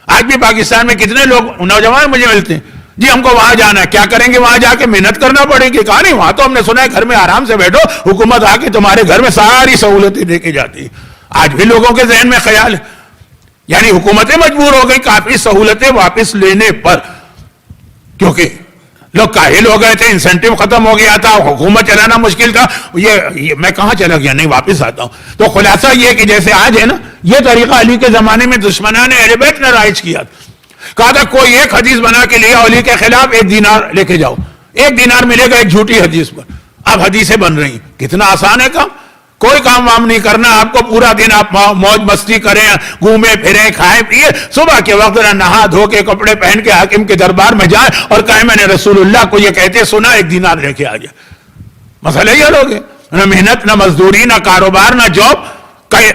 آج بھی پاکستان میں کتنے لوگ نوجوان مجھے ملتے ہیں، جی ہم کو وہاں جانا ہے، کیا کریں گے وہاں جا کے؟ محنت کرنا پڑے گی. کہا نہیں، وہاں تو ہم نے سنا ہے گھر میں آرام سے بیٹھو، حکومت آ کے تمہارے گھر میں ساری سہولتیں دے کے جاتی ہے. آج بھی لوگوں کے ذہن میں خیال ہے، یعنی حکومتیں مجبور ہو گئی کافی سہولتیں واپس لینے پر، کیونکہ لوگ کاہل ہو گئے تھے، انسینٹیو ختم ہو گیا تھا، حکومت چلانا مشکل تھا. یہ میں کہاں چلا گیا، نہیں واپس آتا ہوں. تو خلاصہ یہ کہ جیسے آج ہے نا، یہ طریقہ علی کے زمانے میں دشمنان اہل بیت نے رائج کیا تھا. کہا تھا کوئی ایک حدیث بنا کے لیا علی کے خلاف 1 دینار لے کے جاؤ، 1 دینار ملے گا ایک جھوٹی حدیث پر. اب حدیثیں بن رہی ہیں. کتنا آسان ہے کام، کوئی کام وام نہیں کرنا آپ کو، پورا دن آپ موج مستی کریں، گھومیں پھریں، کھائیں پیئے، صبح کے وقت نہا دھو کے کپڑے پہن کے حاکم کے دربار میں جائیں اور کہیں میں نے رسول اللہ کو یہ کہتے سنا، 1 دینار لے کے آ جائے. مسئلہ یہ لوگ ہیں، نہ محنت، نہ مزدوری، نہ کاروبار، نہ جاب.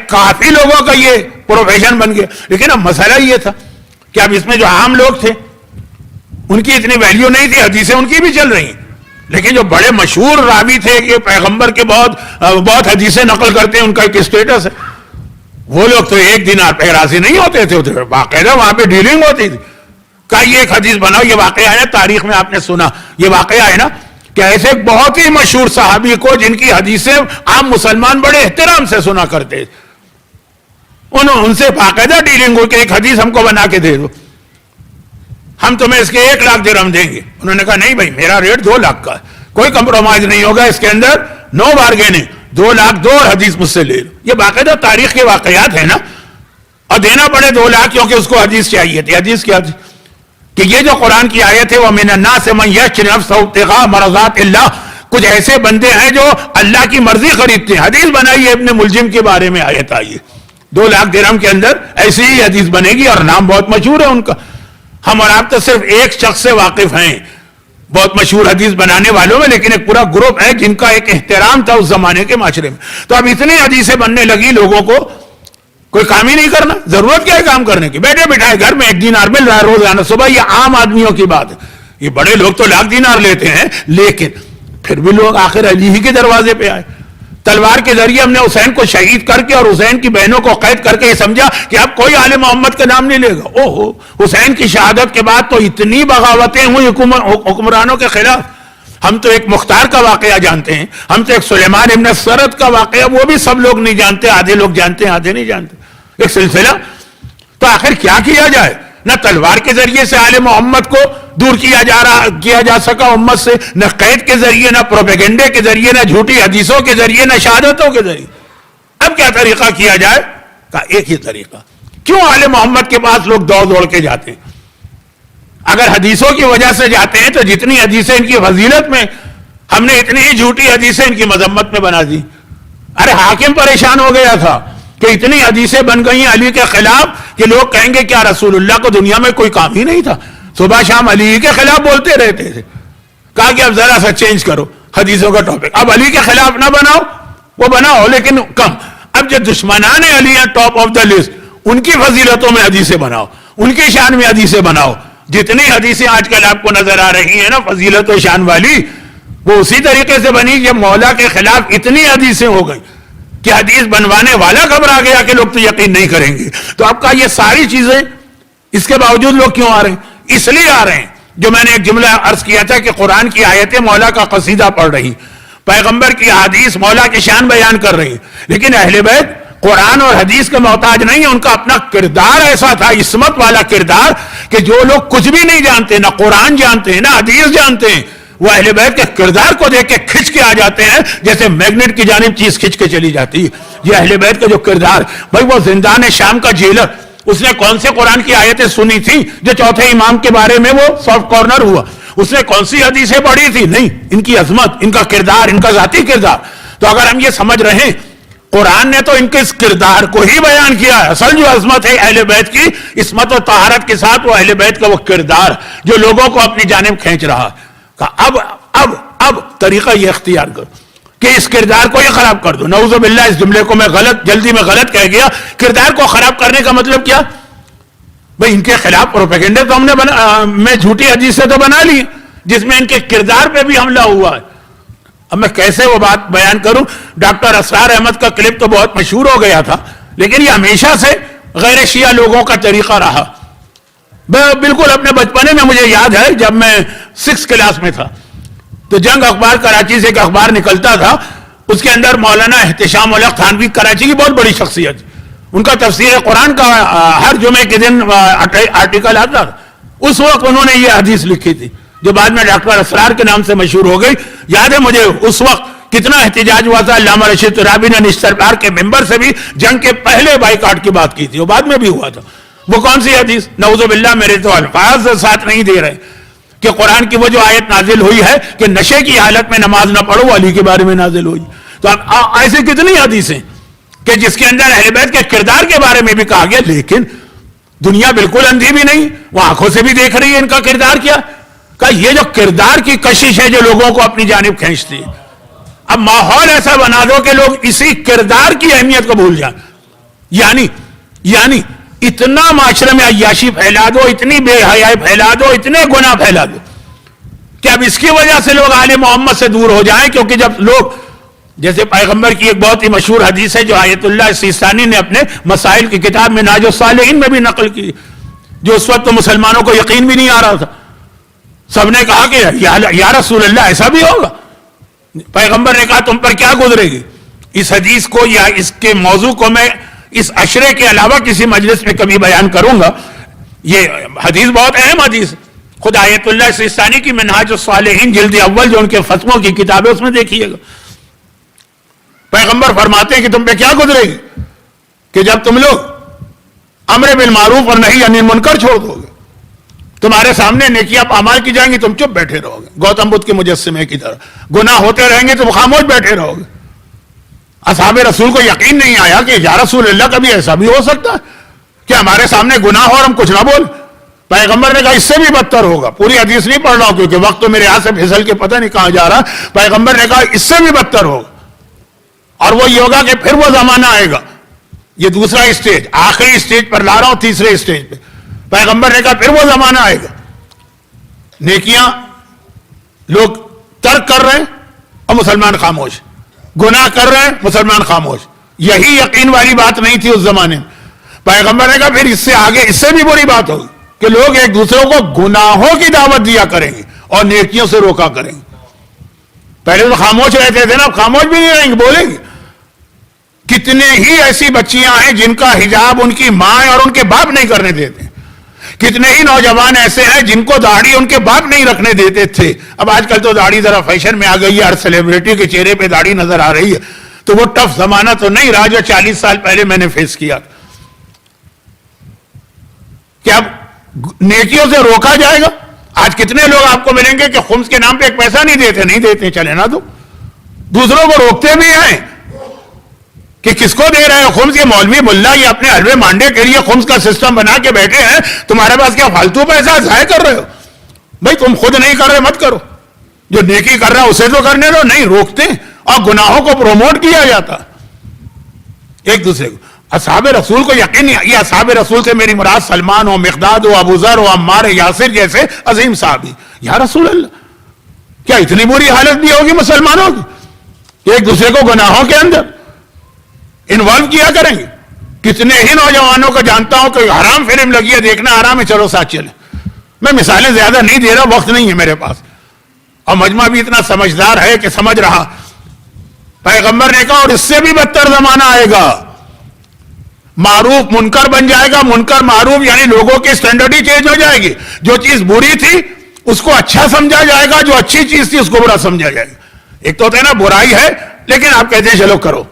کافی لوگوں کا یہ پروفیشن بن گیا. لیکن اب مسئلہ یہ تھا کہ اب اس میں جو عام لوگ تھے ان کی اتنی ویلیو نہیں تھی، حدیثیں ان کی بھی چل رہی ہیں، لیکن جو بڑے مشہور راوی تھے کہ پیغمبر کے بہت حدیثیں نقل کرتے ہیں، ان کا ایک اسٹیٹس ہے، وہ لوگ تو 1 دینار پہ راضی نہیں ہوتے تھے، باقاعدہ وہاں پہ ڈیلنگ ہوتی تھی. کہا یہ ایک حدیث بناؤ. یہ واقعہ ہے، تاریخ میں آپ نے سنا یہ واقعہ ہے نا، کہ ایسے ایک بہت ہی مشہور صحابی کو جن کی حدیثیں عام مسلمان بڑے احترام سے سنا کرتے، ان سے باقاعدہ ڈیلنگ ہو کہ ایک حدیث ہم کو بنا کے دے دو، ہم تمہیں اس کے 1 لاکھ درہم دیں گے. انہوں نے کہا نہیں بھائی، میرا ریٹ 2 لاکھ کا ہے، کوئی کمپرومائز نہیں ہوگا اس کے اندر، نو بارگیننگ، 2 لاکھ دو اور حدیث مجھ سے لے لو. یہ باقاعدہ تاریخ کے واقعات ہیں نا. اور دینا پڑے 2 لاکھ کیونکہ اس کو حدیث چاہیے تھی. حدیث کیا تھی کہ یہ جو قرآن کی آیت ہے وَمِنَ النَّاسِ مَن يَشْرِي نَفْسَهُ ابْتِغَاءَ مَرْضَاتِ اللَّهِ، کچھ ایسے بندے ہیں جو اللہ کی مرضی خریدتے ہیں. حدیث بنائی ہے ابن ملجم کے بارے میں، آیت آئی ہے 2 لاکھ درہم کے اندر ایسی ہی حدیث بنے گی اور نام بہت مشہور ہے ان کا. ہم اور آپ تو صرف ایک شخص سے واقف ہیں بہت مشہور حدیث بنانے والوں میں، لیکن ایک پورا گروپ ہے جن کا ایک احترام تھا اس زمانے کے معاشرے میں. تو اب اتنی حدیثیں بننے لگی، لوگوں کو کوئی کام ہی نہیں کرنا. ضرورت کیا ہے کام کرنے کی؟ بیٹھے بٹھائے گھر میں 1 دینار مل رہا ہے روزانہ صبح. یہ عام آدمیوں کی بات ہے. یہ بڑے لوگ تو 1 لاکھ دینار لیتے ہیں، لیکن پھر بھی لوگ آخر علی ہی کے دروازے پہ آئے. تلوار کے ذریعے ہم نے حسین کو شہید کر کے اور حسین کی بہنوں کو قید کر کے یہ سمجھا کہ اب کوئی آل محمد کا نام نہیں لے گا. اوہو، حسین کی شہادت کے بعد تو اتنی بغاوتیں ہوئی حکمرانوں کے خلاف. ہم تو ایک مختار کا واقعہ جانتے ہیں، ہم تو ایک سلیمان ابن سرد کا واقعہ، وہ بھی سب لوگ نہیں جانتے، آدھے لوگ جانتے ہیں آدھے نہیں جانتے، ایک سلسلہ. تو آخر کیا کیا جائے؟ نہ تلوار کے ذریعے سے آل محمد کو دور کیا جا سکا امت سے، نہ قید کے ذریعے، نہ پروپیگنڈے کے ذریعے، نہ جھوٹی حدیثوں کے ذریعے، نہ شہادتوں کے ذریعے. اب کیا طریقہ کیا جائے؟ کہا ایک ہی طریقہ. کیوں آل محمد کے پاس لوگ دوڑ کے جاتے ہیں؟ اگر حدیثوں کی وجہ سے جاتے ہیں تو جتنی حدیثیں ان کی فضیلت میں، ہم نے اتنی ہی جھوٹی حدیثیں ان کی مذمت میں بنا دی. ارے حاکم پریشان ہو گیا تھا کہ اتنی حدیثیں بن گئی ہیں علی کے خلاف کہ لوگ کہیں گے کیا رسول اللہ کو دنیا میں کوئی کام ہی نہیں تھا، صبح شام علی کے خلاف بولتے رہتے تھے. کہا کہ اب ذرا سا چینج کرو حدیثوں کا ٹاپک، اب علی کے خلاف نہ بناؤ، وہ بناؤ لیکن کم. اب جو دشمنان علی ہیں ٹاپ آف دا لسٹ، ان کی فضیلتوں میں حدیثیں بناؤ، ان کی شان میں حدیثیں بناؤ. جتنی حدیثیں آج کل آپ کو نظر آ رہی ہیں نا فضیلت و شان والی، وہ اسی طریقے سے بنی کہ مولا کے خلاف اتنی حدیثیں ہو گئی کہ حدیث بنوانے والا گھبرا گیا کہ لوگ تو یقین نہیں کریں گے. تو آپ کا یہ ساری چیزیں، اس کے باوجود لوگ کیوں آ رہے ہیں؟ اس لیے آ رہے ہیں جو میں نے ایک جملہ عرض کیا تھا کہ قرآن کی آیتیں مولا کا قصیدہ پڑھ رہی، پیغمبر کی حدیث مولا کی شان بیان کر رہی، لیکن اہل بیت قرآن اور حدیث کے محتاج نہیں ہے. ان کا اپنا کردار ایسا تھا، عصمت والا کردار، کہ جو لوگ کچھ بھی نہیں جانتے، نہ قرآن جانتے ہیں نہ حدیث جانتے ہیں، وہ اہل بیت کے کردار کو دیکھ کے کھچ کے آ جاتے ہیں، جیسے میگنیٹ کی جانب چیز کھچ کے چلی جاتی ہے. یہ اہل بیت کا جو کردار، بھائی وہ زندان شام کا جیلر، اس نے کون سے قرآن کی آیتیں سنی تھی جو چوتھے امام کے بارے میں وہ سافٹ کارنر ہوا؟ اس نے کون سی حدیثیں پڑھی تھی؟ نہیں، ان کی عظمت، ان کا کردار، ان کا ذاتی کردار. تو اگر ہم یہ سمجھ رہے ہیں قرآن نے تو ان کے اس کردار کو ہی بیان کیا ہے. اصل جو عظمت ہے اہل بیت کی، عصمت و طہارت کے ساتھ وہ اہل بیت کا وہ کردار جو لوگوں کو اپنی جانب کھینچ رہا. اب طریقہ یہ اختیار کرو کہ اس کردار کو یہ خراب کر دو. نعوذ باللہ, اس جملے کو میں جلدی میں غلط کہہ گیا. کردار کو خراب کرنے کا مطلب کیا؟ بھئی ان کے خلاف پروپیگنڈے تو ہم نے میں جھوٹی حدیث سے تو بنا لی جس میں ان کے کردار پہ بھی حملہ ہوا ہے. اب میں کیسے وہ بات بیان کروں؟ ڈاکٹر اسرار احمد کا کلپ تو بہت مشہور ہو گیا تھا, لیکن یہ ہمیشہ سے غیر شیعہ لوگوں کا طریقہ رہا. بالکل اپنے بچپنے میں مجھے یاد ہے, جب میں 6 کلاس میں تھا تو جنگ اخبار کراچی سے ایک اخبار نکلتا تھا, اس کے اندر مولانا احتشام الحق تھانوی کراچی کی بہت بڑی شخصیت, ان کا تفسیر قرآن کا ہر جمعے کے دن آرٹیکل آتا. اس وقت انہوں نے یہ حدیث لکھی تھی جو بعد میں ڈاکٹر اسرار کے نام سے مشہور ہو گئی. یاد ہے مجھے اس وقت کتنا احتجاج ہوا تھا. علامہ رشید ترابی نے نشتربار کے ممبر سے بھی جنگ کے پہلے بائیکاٹ کی بات کی تھی, وہ بعد میں بھی ہوا تھا. وہ کون سی حدیث؟ نعوذ باللہ, میرے تو الفاظ ساتھ نہیں دے رہے کہ قرآن کی وہ جو آیت نازل ہوئی ہے کہ نشے کی حالت میں نماز نہ پڑھو, علی کے بارے میں نازل ہوئی. تو ایسے کتنی حدیثیں کہ جس کے اندر اہل بیت کے کردار کے بارے میں بھی کہا گیا, لیکن دنیا بالکل اندھی بھی نہیں, وہ آنکھوں سے بھی دیکھ رہی ہے ان کا کردار کیا. کہ یہ جو کردار کی کشش ہے جو لوگوں کو اپنی جانب کھینچتی ہے, اب ماحول ایسا بنا دو کہ لوگ اسی کردار کی اہمیت کو بھول جائیں. یعنی اتنا معاشرے میں عیاشی پھیلا دو, اتنی بے حیائی پھیلا دو, اتنے گناہ پھیلا دو کہ اب اس کی وجہ سے لوگ آل محمد سے دور ہو جائیں. کیونکہ جب لوگ, جیسے پیغمبر کی ایک بہت ہی مشہور حدیث ہے جو آیت اللہ سیستانی نے اپنے مسائل کی کتاب منہاج الصالحین میں بھی نقل کی, جو اس وقت تو مسلمانوں کو یقین بھی نہیں آ رہا تھا. سب نے کہا کہ یا رسول اللہ ایسا بھی ہوگا؟ پیغمبر نے کہا تم پر کیا گزرے گی. اس حدیث کو یا اس کے موضوع کو میں اس عشرے کے علاوہ کسی مجلس میں کبھی بیان کروں گا. یہ حدیث بہت اہم حدیث, خود آیت اللہ سیستانی کی منہاج الصالحین جلد اول جو ان کے فتووں کی کتاب ہے اس میں دیکھیے گا. پیغمبر فرماتے ہیں کہ تم پہ کیا گزرے گی کہ جب تم لوگ امر بالمعروف اور نہی عن المنکر چھوڑ دو گے, تمہارے سامنے نیکیاں اعمال کی جائیں گی, تم چپ بیٹھے رہو گے گوتم بدھ کے مجسمے کی طرح. گناہ ہوتے رہیں گے تم خاموش بیٹھے رہو گے. اصحاب رسول کو یقین نہیں آیا کہ یا رسول اللہ کبھی ایسا بھی ہو سکتا ہے کہ ہمارے سامنے گناہ ہو اور ہم کچھ نہ بول. پیغمبر نے کہا اس سے بھی بدتر ہوگا. پوری حدیث نہیں پڑھ رہا ہوں کیونکہ وقت تو میرے ہاتھ سے پھسل کے پتہ نہیں کہاں جا رہا. پیغمبر نے کہا اس سے بھی بدتر ہوگا, اور وہ یہ ہوگا کہ پھر وہ زمانہ آئے گا. یہ دوسرا اسٹیج, آخری اسٹیج پر لا رہا ہوں, تیسرے اسٹیج پہ. پیغمبر نے کہا پھر وہ زمانہ آئے گا, نیکیاں لوگ ترک کر رہے ہیں اور مسلمان خاموش, گناہ کر رہے ہیں مسلمان خاموش. یہی یقین والی بات نہیں تھی اس زمانے میں. پیغمبر نے کہا پھر اس سے آگے اس سے بھی بری بات ہوگی کہ لوگ ایک دوسرے کو گناہوں کی دعوت دیا کریں گے اور نیکیوں سے روکا کریں گے. پہلے تو خاموش رہتے تھے نا, خاموش بھی نہیں رہیں گے, بولیں گے. کتنے ہی ایسی بچیاں ہیں جن کا حجاب ان کی ماں اور ان کے باپ نہیں کرنے دیتے. کتنے ہی نوجوان ایسے ہیں جن کو داڑھی ان کے باپ نہیں رکھنے دیتے تھے. اب آج کل تو داڑھی ذرا فیشن میں آ گئی ہے, ہر سیلیبریٹی کے چہرے پہ داڑھی نظر آ رہی ہے, تو وہ ٹف زمانہ تو نہیں رہا جو 40 سال پہلے میں نے فیس کیا. کیا نیکیوں سے روکا جائے گا؟ آج کتنے لوگ آپ کو ملیں گے کہ خمس کے نام پہ ایک پیسہ نہیں دیتے چلے نا, تو دوسروں کو روکتے بھی ہیں کہ کس کو دے رہے ہو خمس. یہ مولوی ملا یہ اپنے حلوے مانڈے کے لیے خمس کا سسٹم بنا کے بیٹھے ہیں, تمہارے پاس کیا فالتو پیسہ ضائع کر رہے ہو؟ بھائی تم خود نہیں کر رہے مت کرو, جو نیکی کر رہا ہے اسے تو کرنے دو. نہیں روکتے اور گناہوں کو پروموٹ کیا جاتا ایک دوسرے کو. اصحاب رسول کو یقین نہیں. یہ اصحاب رسول سے میری مراد سلمان ہو, مقداد ہو, ابو ذر ہو, عمار, یاسر جیسے عظیم صحابی. یا رسول اللہ کیا اتنی بری حالت بھی ہوگی مسلمانوں کی ایک دوسرے کو گناہوں کے اندر انوالو کیا کریں گے؟ کتنے ہی نوجوانوں کو جانتا ہوں کہ حرام فلم لگی ہے, دیکھنا حرام ہے, چلو ساتھ چلیں. میں مثالیں زیادہ نہیں دے رہا, وقت نہیں ہے میرے پاس, اور مجمع بھی اتنا سمجھدار ہے کہ سمجھ رہا. پیغمبر نے کہا اور اس سے بھی بدتر زمانہ آئے گا, معروف منکر بن جائے گا, منکر معروف, یعنی لوگوں کی سٹینڈرڈ ہی چینج ہو جائے گی. جو چیز بری تھی اس کو اچھا سمجھا جائے گا, جو اچھی چیز تھی اس کو برا سمجھا جائے گا. ایک تو ہوتا ہے نا برائی ہے لیکن آپ کہتے ہیں چلو کرو,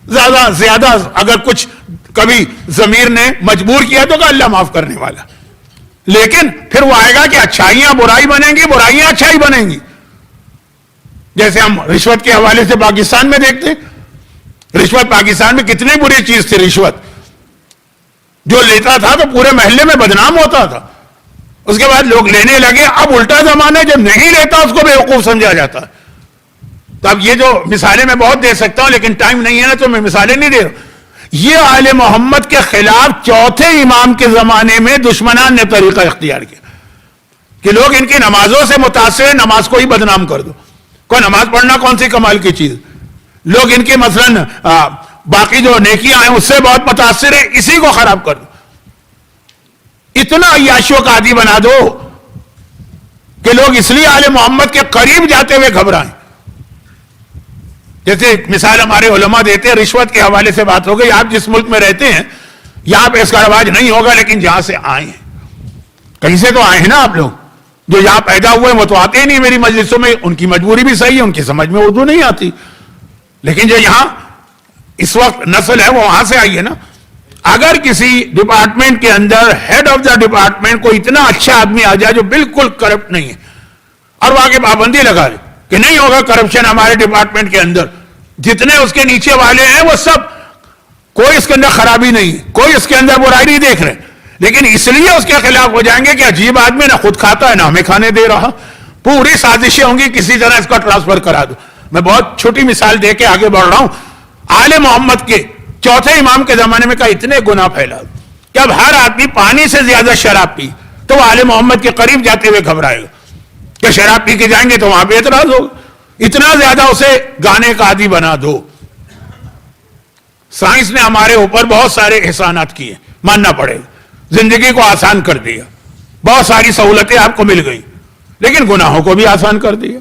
زیادہ اگر کچھ کبھی ضمیر نے مجبور کیا تو کہ اللہ معاف کرنے والا. لیکن پھر وہ آئے گا کہ اچھائیاں برائی بنیں گی, برائیاں اچھائی بنیں گی. جیسے ہم رشوت کے حوالے سے پاکستان میں دیکھتے ہیں, رشوت پاکستان میں کتنی بری چیز تھی. رشوت جو لیتا تھا تو پورے محلے میں بدنام ہوتا تھا. اس کے بعد لوگ لینے لگے. اب الٹا زمانہ جب نہیں لیتا اس کو بیوقوف سمجھا جاتا ہے. تو اب یہ جو مثالیں میں بہت دے سکتا ہوں لیکن ٹائم نہیں ہے نا، تو میں مثالیں نہیں دے رہا. یہ آل محمد کے خلاف چوتھے امام کے زمانے میں دشمنان نے طریقہ اختیار کیا کہ لوگ ان کی نمازوں سے متاثر ہیں، نماز کو ہی بدنام کر دو. کوئی نماز پڑھنا کون سی کمال کی چیز؟ لوگ ان کے مثلا باقی جو نیکیاں ہیں اس سے بہت متاثر ہیں، اسی کو خراب کر دو. اتنا عیاشیوں کا عادی بنا دو کہ لوگ اس لیے آل محمد کے قریب جاتے ہوئے گھبرائیں. جیسے مثال ہمارے علماء دیتے ہیں، رشوت کے حوالے سے بات ہو گئی. آپ جس ملک میں رہتے ہیں یہاں پہ اس کا رواج نہیں ہوگا، لیکن جہاں سے آئے ہیں، کہیں سے تو آئے ہیں نا آپ لوگ. جو یہاں پیدا ہوئے وہ تو آتے ہی نہیں میری مجلسوں میں، ان کی مجبوری بھی صحیح ہے، ان کی سمجھ میں اردو نہیں آتی. لیکن جو یہاں اس وقت نسل ہے وہ وہاں سے آئی ہے نا. اگر کسی ڈپارٹمنٹ کے اندر ہیڈ آف دا ڈپارٹمنٹ کو اتنا اچھا آدمی آ جائے جو بالکل کرپٹ نہیں ہے اور وہ آگے پابندی لگا لے کہ نہیں ہوگا کرپشن ہمارے ڈپارٹمنٹ کے اندر، جتنے اس کے نیچے والے ہیں وہ سب، کوئی اس کے اندر خرابی نہیں ہے، کوئی اس کے اندر برائی نہیں دیکھ رہے، لیکن اس لیے اس کے خلاف ہو جائیں گے کہ عجیب آدمی نہ خود کھاتا ہے نہ ہمیں کھانے دے رہا. پوری سازشیں ہوں گی کسی طرح اس کا ٹرانسفر کرا دو. میں بہت چھوٹی مثال دے کے آگے بڑھ رہا ہوں. آل محمد کے چوتھے امام کے زمانے میں اتنے گناہ پھیلا کہ اب ہر آدمی پانی سے زیادہ شراب پی تو وہ آل محمد کے قریب جاتے ہوئے گھبرائے گا کہ شراب پی کے جائیں گے تو وہاں پہ اعتراض ہوگا. اتنا زیادہ اسے گانے کا عادی بنا دو. سائنس نے ہمارے اوپر بہت سارے احسانات کیے، ماننا پڑے گا. زندگی کو آسان کر دیا، بہت ساری سہولتیں آپ کو مل گئی، لیکن گناہوں کو بھی آسان کر دیا.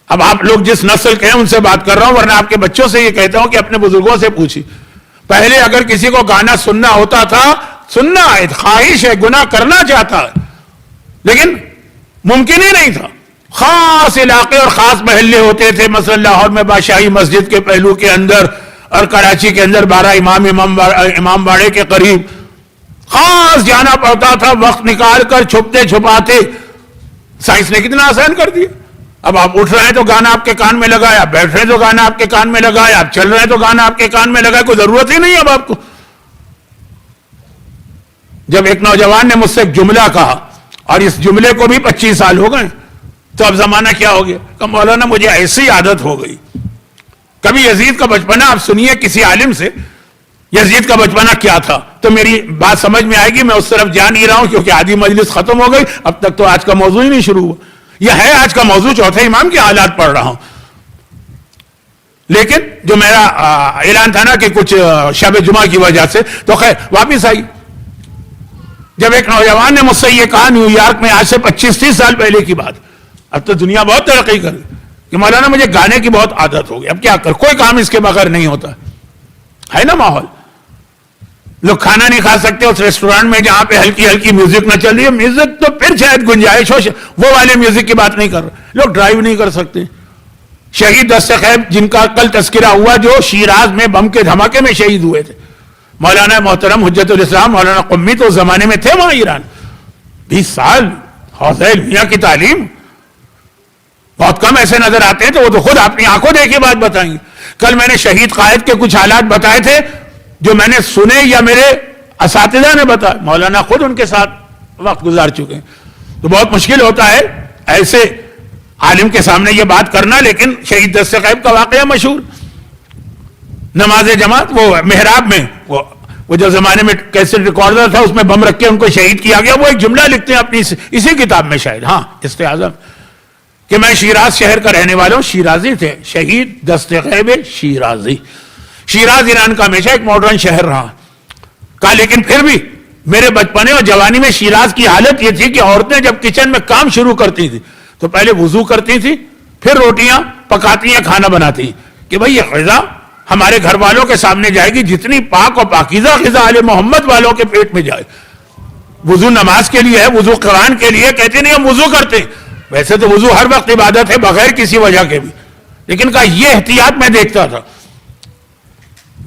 اب آپ لوگ جس نسل کے ہیں ان سے بات کر رہا ہوں، ورنہ آپ کے بچوں سے یہ کہتا ہوں کہ اپنے بزرگوں سے پوچھی. پہلے اگر کسی کو گانا سننا ہوتا تھا، سننا ہے، خواہش ہے، گناہ کرنا چاہتا ہے، لیکن ممکن ہی نہیں تھا. خاص علاقے اور خاص محلے ہوتے تھے، مثلا لاہور میں بادشاہی مسجد کے پہلو کے اندر اور کراچی کے اندر 12 امام باڑے کے قریب خاص جانا پڑتا تھا، وقت نکال کر چھپتے چھپاتے. سائنس نے کتنا آسان کر دیا. اب آپ اٹھ رہے ہیں تو گانا آپ کے کان میں لگایا، بیٹھ رہے ہیں تو گانا آپ کے کان میں لگایا، آپ چل رہے ہیں تو گانا آپ کے کان میں لگایا. کوئی ضرورت ہی نہیں اب آپ کو. جب ایک نوجوان نے مجھ سے ایک جملہ کہا اور اس جملے کو بھی 25 سال ہو گئے، تو اب زمانہ کیا ہو گیا کہ مولانا مجھے ایسی عادت ہو گئی. کبھی یزید کا بچپنا آپ سنیے کسی عالم سے، یزید کا بچپنا کیا تھا، تو میری بات سمجھ میں آئے گی. میں اس طرف جا نہیں رہا ہوں کیونکہ آدھی مجلس ختم ہو گئی، اب تک تو آج کا موضوع ہی نہیں شروع ہوا. یہ ہے آج کا موضوع، چوتھے امام کے حالات پڑھ رہا ہوں. لیکن جو میرا اعلان تھا نا کہ کچھ شب جمعہ کی وجہ سے، تو خیر واپس آئی. جب ایک نوجوان نے مجھ سے یہ کہا نیو یارک میں، آج سے 25-30 سال پہلے کی بات، اب تو دنیا بہت ترقی کر گئی، کہ مولانا مجھے گانے کی بہت عادت ہو گئی، اب کیا کر، کوئی کام اس کے بغیر نہیں ہوتا ہے نا. ماحول، لوگ کھانا نہیں کھا سکتے اس ریسٹورینٹ میں جہاں پہ ہلکی ہلکی میوزک نہ چل رہی ہے. میوزک تو پھر شاید گنجائش ہو، وہ والے میوزک کی بات نہیں کر رہے. لوگ ڈرائیو نہیں کر سکتے. شہید دست خیب جن کا کل تذکرہ ہوا، جو شیراز میں بم کے دھماکے میں شہید ہوئے تھے، مولانا محترم حجت الاسلام مولانا قمی تو اس زمانے میں تھے وہاں ایران. 20 سال حوزہ علمیہ کی تعلیم. بہت کم ایسے نظر آتے ہیں، تو وہ تو خود اپنی آنکھوں دیکھے بات بتائیں گے. کل میں نے شہید قائد کے کچھ حالات بتائے تھے جو میں نے سنے یا میرے اساتذہ نے بتایا. مولانا خود ان کے ساتھ وقت گزار چکے ہیں. تو بہت مشکل ہوتا ہے ایسے عالم کے سامنے یہ بات کرنا. لیکن شہید دست خیب کا واقعہ مشہور، نماز جماعت، وہ محراب میں وہ جو زمانے میں کیسٹ ریکارڈر تھا اس میں بم رکھ کے ان کو شہید کیا گیا. وہ ایک جملہ لکھتے ہیں اپنی اسی کتاب میں شاید، ہاں استعاذہ، کہ میں شیراز شہر کا رہنے والا ہوں. شیرازی تھے، شہید دست خیب شیرازی. شیراز ایران کا ہمیشہ ایک ماڈرن شہر رہا. کہا لیکن پھر بھی میرے بچپنے اور جوانی میں شیراز کی حالت یہ تھی کہ عورتیں جب کچن میں کام شروع کرتی تھی تو پہلے وضو کرتی تھی، پھر روٹیاں پکاتی ہیں، کھانا بناتی، کہ بھئی یہ غذا ہمارے گھر والوں کے سامنے جائے گی، جتنی پاک اور پاکیزہ غذا آل محمد والوں کے پیٹ میں جائے. وضو نماز کے لیے ہے، وضو قرآن کے لیے. کہتے نہیں ہم وضو کرتے، ویسے تو وضو ہر وقت عبادت ہے بغیر کسی وجہ کے بھی، لیکن کہا یہ احتیاط میں دیکھتا تھا.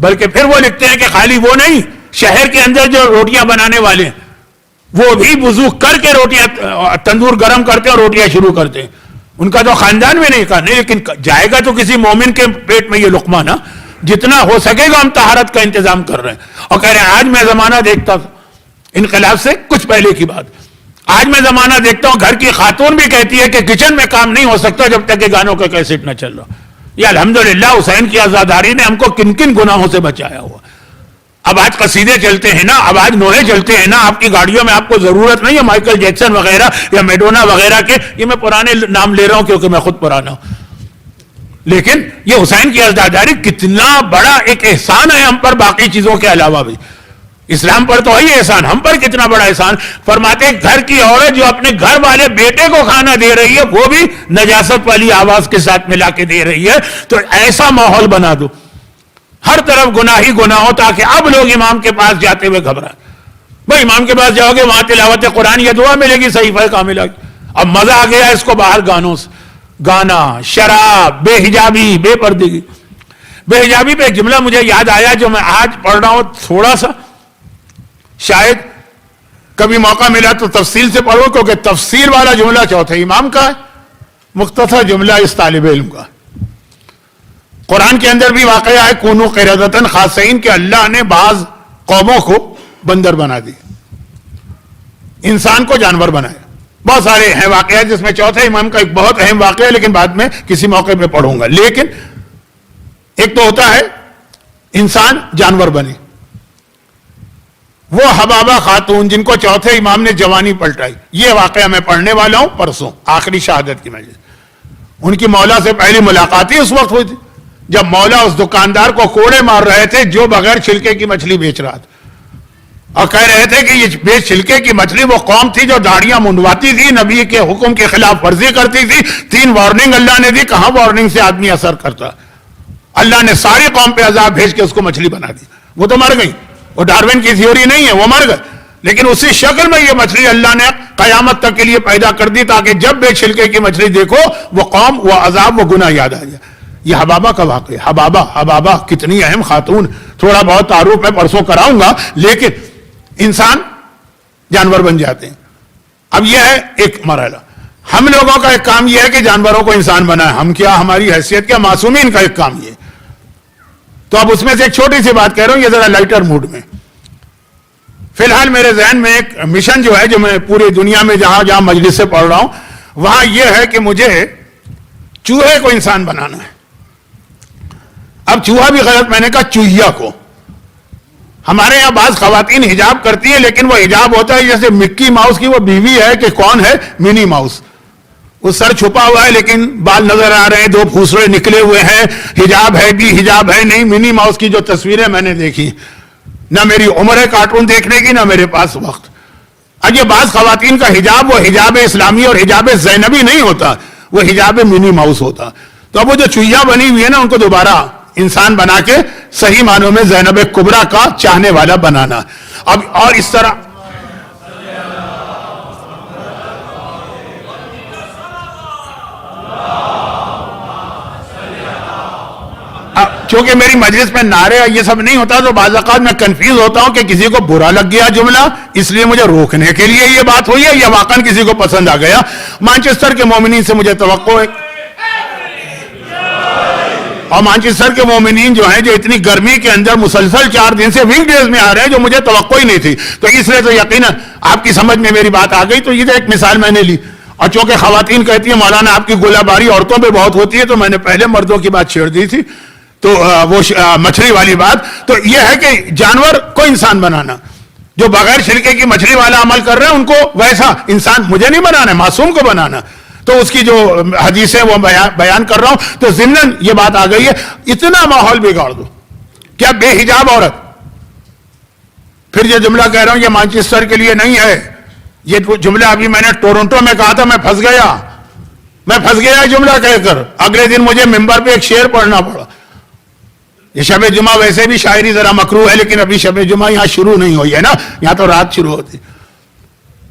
بلکہ پھر وہ لکھتے ہیں کہ خالی وہ نہیں، شہر کے اندر جو روٹیاں بنانے والے ہیں وہ بھی وضو کر کے روٹیاں تندور گرم کرتے اور روٹیاں شروع کرتے ہیں. ان کا تو خاندان میں نہیں کہا نہیں، لیکن جائے گا تو کسی مومن کے پیٹ میں یہ لقمہ نا، جتنا ہو سکے گا ہم طہارت کا انتظام کر رہے ہیں. اور کہہ رہے ہیں آج میں زمانہ دیکھتا تھا، انقلاب سے کچھ پہلے کی بات، آج میں زمانہ دیکھتا ہوں گھر کی خاتون بھی کہتی ہے کہ کچن میں کام نہیں ہو سکتا جب تک کہ گانوں کا کیسٹ نہ چل رہا. یہ الحمدللہ حسین کی عزاداری نے ہم کو کن کن گناہوں سے بچایا ہوا. اب آج قصیدے چلتے ہیں نا, اب آج نوحے چلتے ہیں نا, آپ کی گاڑیوں میں آپ کو ضرورت نہیں ہے مائیکل جیکسن وغیرہ یا میڈونا وغیرہ کے. یہ میں پرانے نام لے رہا ہوں کیونکہ میں خود پرانا ہوں, لیکن یہ حسین کی عزاداری کتنا بڑا ایک احسان ہے ہم پر, باقی چیزوں کے علاوہ بھی. اسلام پر تو ہے احسان, ہم پر کتنا بڑا احسان. فرماتے ہیں گھر کی عورت جو اپنے گھر والے بیٹے کو کھانا دے رہی ہے وہ بھی نجاست والی آواز کے ساتھ ملا کے دے رہی ہے. تو ایسا ماحول بنا دو, ہر طرف گناہ ہی گناہ ہو, تاکہ اب لوگ امام کے پاس جاتے ہوئے گھبرائیں. بھائی امام کے پاس جاؤ گے وہاں تلاوت قرآن یا دعا ملے گی, صحیفہ کاملہ کی. اب مزہ آ گیا اس کو باہر گانوں سے, گانا, شراب, بے حجابی, بے پردگی. بے حجابی پہ ایک جملہ مجھے یاد آیا جو میں آج پڑھ رہا ہوں, تھوڑا سا شاید کبھی موقع ملا تو تفصیل سے پڑھو, کیونکہ تفسیر والا جملہ چوتھے امام کا ہے, مختصر جملہ اس طالب علم کا. قرآن کے اندر بھی واقعہ ہے کونو قردۃ خاسئین کہ اللہ نے بعض قوموں کو بندر بنا دی, انسان کو جانور بنایا. بہت سارے ہیں واقعات جس میں چوتھے امام کا ایک بہت اہم واقعہ ہے, لیکن بعد میں کسی موقع پہ پڑھوں گا. لیکن ایک تو ہوتا ہے انسان جانور بنے. وہ حبابہ خاتون جن کو چوتھے امام نے جوانی پلٹائی, یہ واقعہ میں پڑھنے والا ہوں پرسوں, آخری شہادت کی مجلس. ان کی مولا سے پہلی ملاقات ہی اس وقت ہوئی تھی جب مولا اس دکاندار کو کوڑے مار رہے تھے جو بغیر چھلکے کی مچھلی بیچ رہا تھا, اور کہہ رہے تھے کہ یہ بے چھلکے کی مچھلی وہ قوم تھی جو داڑیاں منڈواتی تھی, نبی کے حکم کی خلاف ورزی کرتی تھی. 3 وارننگ اللہ نے دی, کہاں وارننگ سے آدمی اثر کرتا. اللہ نے ساری قوم پہ عذاب بھیج کے اس کو مچھلی بنا دی. وہ تو مر گئی, وہ ڈارون کی تھیوری نہیں ہے, وہ مر گئے, لیکن اسی شکل میں یہ مچھلی اللہ نے قیامت تک کے لیے پیدا کر دی تاکہ جب بے چھلکے کی مچھلی دیکھو وہ قوم, وہ عذاب, وہ گناہ یاد آ جائے. یہ حبابہ کا واقعہ. حبابہ کتنی اہم خاتون, تھوڑا بہت تعارف میں پرسوں کراؤں گا, لیکن انسان جانور بن جاتے ہیں. اب یہ ہے ایک مرحلہ. ہم لوگوں کا ایک کام یہ ہے کہ جانوروں کو انسان بنائیں. ہم کیا, ہماری حیثیت کیا, معصومین کا ایک کام یہ. تو اب اس میں سے ایک چھوٹی سی بات کہہ رہا ہوں, یہ ذرا لائٹر موڈ میں. فی الحال میرے ذہن میں ایک مشن جو ہے, جو میں پوری دنیا میں جہاں جہاں مجلس سے پڑھ رہا ہوں وہاں یہ ہے کہ مجھے چوہے کو انسان بنانا ہے. اب چوہا بھی غلط, میں نے کہا چوہیا کو. ہمارے یہاں بعض خواتین حجاب کرتی ہیں, لیکن وہ حجاب ہوتا ہے جیسے مکی ماؤس کی وہ بیوی ہے کہ کون ہے, منی ماؤس. وہ سر چھپا ہوا ہے لیکن بال نظر آ رہے ہیں, 2 پھوسڑے نکلے ہوئے ہیں, حجاب ہے بھی حجاب ہے نہیں. منی ماؤس کی جو تصویریں میں نے دیکھی, نہ میری عمر ہے کارٹون دیکھنے کی, نہ میرے پاس وقت. اب یہ بعض خواتین کا حجاب وہ حجاب اسلامی اور حجاب زینبی نہیں ہوتا, وہ حجاب منی ماؤس ہوتا. تو اب وہ جو چوہیا بنی ہوئی ہے نا, ان کو دوبارہ انسان بنا کے صحیح معنوں میں زینب کبریٰ کا چاہنے والا بنانا. اب اور اس طرح چونکہ میری مجلس میں نعرے یہ سب نہیں ہوتا تو بعض اوقات میں کنفیوز ہوتا ہوں کہ کسی کو برا لگ گیا جملہ, اس لیے مجھے روکنے کے لیے یہ بات ہوئی ہے, یا واقعاً کسی کو پسند آ گیا. مانچسٹر کے مومنین سے مجھے توقع ہے, اور مانچسٹر کے مومنین جو ہیں جو اتنی گرمی کے اندر مسلسل 4 دن سے ونگ ڈیز میں آ رہے ہیں, جو مجھے توقع ہی نہیں تھی, تو اس لیے تو یقیناً آپ کی سمجھ میں میری بات آ گئی. تو یہ ایک مثال میں نے لی. اور چونکہ خواتین کہتی ہیں مولانا آپ کی گولہ باری عورتوں پہ بہت ہوتی ہے, تو میں نے پہلے مردوں کی بات چھیڑ دی تھی, تو وہ مچھلی والی بات. تو یہ ہے کہ جانور کو انسان بنانا, جو بغیر چھلکے کی مچھلی والا عمل کر رہے ہیں ان کو ویسا انسان مجھے نہیں بنانا ہے, معصوم کو بنانا. تو اس کی جو حدیث ہے وہ بیان کر رہا ہوں. تو ضمناً یہ بات آ گئی ہے, اتنا ماحول بگاڑ دو. کیا بے حجاب عورت, پھر یہ جملہ کہہ رہا ہوں یہ مانچسٹر کے لیے نہیں ہے, یہ جملہ ابھی میں نے ٹورنٹو میں کہا تھا, میں پھنس گیا جملہ کہہ کر. اگلے دن مجھے ممبر پہ ایک شعر پڑھنا پڑا. یہ شب جمعہ ویسے بھی شاعری ذرا مکروہ ہے, لیکن ابھی شب جمعہ یہاں شروع نہیں ہوئی ہے نا, یہاں تو رات شروع ہوتی.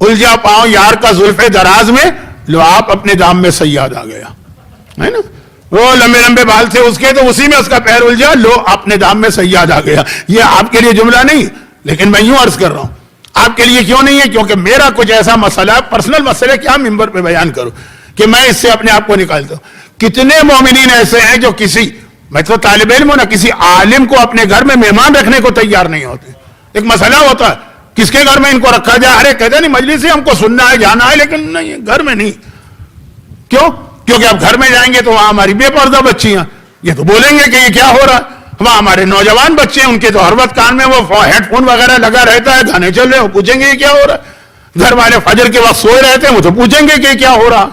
الجھا پاؤں یار کا زلف دراز میں, لو آپ اپنے دام میں سیاد آ گیا, ہے نا. وہ لمبے لمبے بال تھے اس کے, تو اسی میں اس کا پیر الجھا, لو اپنے دام میں سیاد آ گیا. یہ آپ کے لیے جملہ نہیں, لیکن میں یوں عرض کر رہا ہوں. آپ کے لیے کیوں نہیں ہے؟ کیونکہ میرا کچھ ایسا مسئلہ, پرسنل مسئلہ کیا ممبر پہ بیان کروں کہ میں اس سے اپنے آپ کو نکالتا ہوں. کتنے مومنین ایسے ہیں جو کسی, میں تو طالب علم ہوں نا, کسی عالم کو اپنے گھر میں مہمان رکھنے کو تیار نہیں ہوتے. ایک مسئلہ ہوتا ہے, کس کے گھر میں ان کو رکھا جائے؟ ارے کہتے نہیں مجلس ہم کو سننا ہے جانا ہے لیکن نہیں گھر میں نہیں. کیوں؟ کیونکہ اب گھر میں جائیں گے تو وہاں ہماری بے پردہ بچیاں یہ تو بولیں گے کہ یہ کیا ہو رہا ہے. وہاں ہمارے نوجوان بچے ان کے تو ہر وقت کان میں وہ ہیڈ فون وغیرہ لگا رہتا ہے, گانے چل رہے ہیں, وہ پوچھیں گے یہ کیا ہو رہا ہے. گھر والے فجر کے وقت سوئے رہتے ہیں وہ تو پوچھیں گے کہ یہ کیا ہو رہا.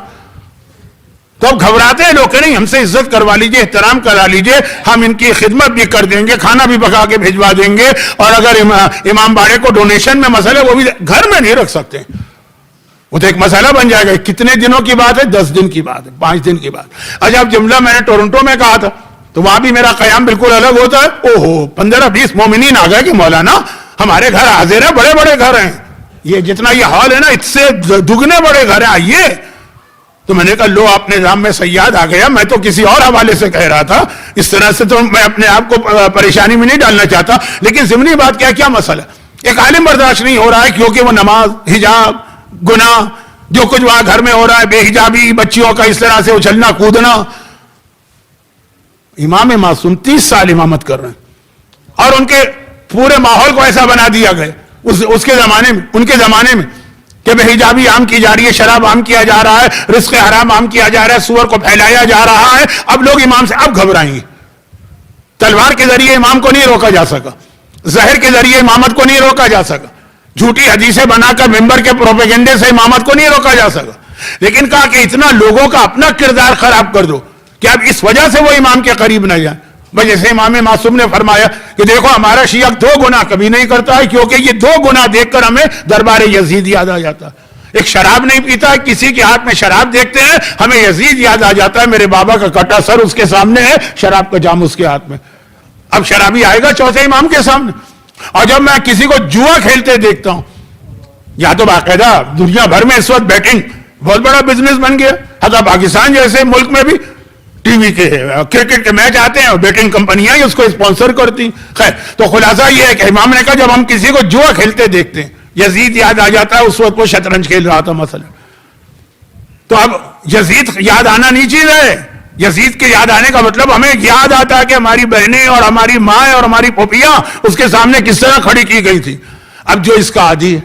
تو اب گھبراتے ہیں لوگ کہ نہیں ہم سے عزت کروا لیجئے, احترام کرا لیجئے, ہم ان کی خدمت بھی کر دیں گے, کھانا بھی پکا کے بھیجوا دیں گے, اور اگر امام باڑے کو ڈونیشن میں مسئلہ وہ بھی گھر میں نہیں رکھ سکتے. وہ تو ایک مسئلہ بن جائے گا. کتنے دنوں کی بات ہے؟ 10 دن کی بات ہے, 5 دن کی بات. اچھا اب جملہ میں نے ٹورنٹو میں کہا تھا تو وہاں بھی میرا قیام بالکل الگ ہوتا ہے. اوہو 15-20 مومنین آ گئے کہ مولانا ہمارے گھر حاضر ہیں, بڑے بڑے گھر ہیں, یہ جتنا یہ ہال ہے نا اس سے دگنے بڑے گھر ہیں, آئیے. تو میں نے کہا لو آپ نظام میں سیاد آ گیا, میں تو کسی اور حوالے سے کہہ رہا تھا, اس طرح سے تو میں اپنے آپ کو پریشانی میں نہیں ڈالنا چاہتا. لیکن ضمنی بات کیا مسئلہ, ایک عالم برداشت نہیں ہو رہا ہے کیونکہ وہ نماز, حجاب, گناہ, جو کچھ وہاں گھر میں ہو رہا ہے, بے حجابی بچیوں کا اس طرح سے اچھلنا کودنا. امام معصوم 30 سال امامت کر رہے ہیں اور ان کے پورے ماحول کو ایسا بنا دیا گیا اس کے زمانے میں, ان کے زمانے میں کہ بے حجابی عام کی جا رہی ہے, شراب عام کیا جا رہا ہے, رزق حرام عام کیا جا رہا ہے, سور کو پھیلایا جا رہا ہے. اب لوگ امام سے اب گھبرائیں گے. تلوار کے ذریعے امام کو نہیں روکا جا سکا, زہر کے ذریعے امامت کو نہیں روکا جا سکا, جھوٹی حدیثیں بنا کر ممبر کے پروپیگنڈے سے امامت کو نہیں روکا جا سکا. لیکن کہا کہ اتنا لوگوں کا اپنا کردار خراب کر دو کہ اب اس وجہ سے وہ امام کے قریب نہ جائیں. بھائی جیسے امام معصوم نے فرمایا کہ دیکھو ہمارا شیعہ 2 گناہ کبھی نہیں کرتا ہے کیونکہ یہ 2 گناہ دیکھ کر ہمیں دربار یزید یاد آ جاتا ہے. ایک شراب نہیں پیتا ہے, کسی کے ہاتھ میں شراب دیکھتے ہیں ہمیں یزید یاد آ جاتا ہے, میرے بابا کا کٹا سر اس کے سامنے ہے, شراب کا جام اس کے ہاتھ میں. اب شرابی آئے گا چوتھے امام کے سامنے. اور جب میں کسی کو جوا کھیلتے دیکھتا ہوں, یا تو باقاعدہ دنیا بھر میں اس وقت بیٹنگ بہت بڑا بزنس بن گیا, اگر پاکستان جیسے ملک میں بھی ٹی وی کے کرکٹ کے میچ آتے ہیں اور بیٹنگ کمپنیاں اس کو اسپانسر کرتی. خیر تو خلاصہ یہ ہے کہ امام نے کہا جب ہم کسی کو جوا کھیلتے دیکھتے ہیں یزید یاد آ جاتا ہے, اس وقت وہ شطرنج کھیل رہا تھا مثلا. تو اب یزید یاد آنا نہیں چیز ہے. یزید کے یاد آنے کا مطلب ہمیں یاد آتا ہے کہ ہماری بہنیں اور ہماری ماں اور ہماری پھوپھیاں اس کے سامنے کس طرح کھڑی کی گئی تھی. اب جو اس کا عادی ہے,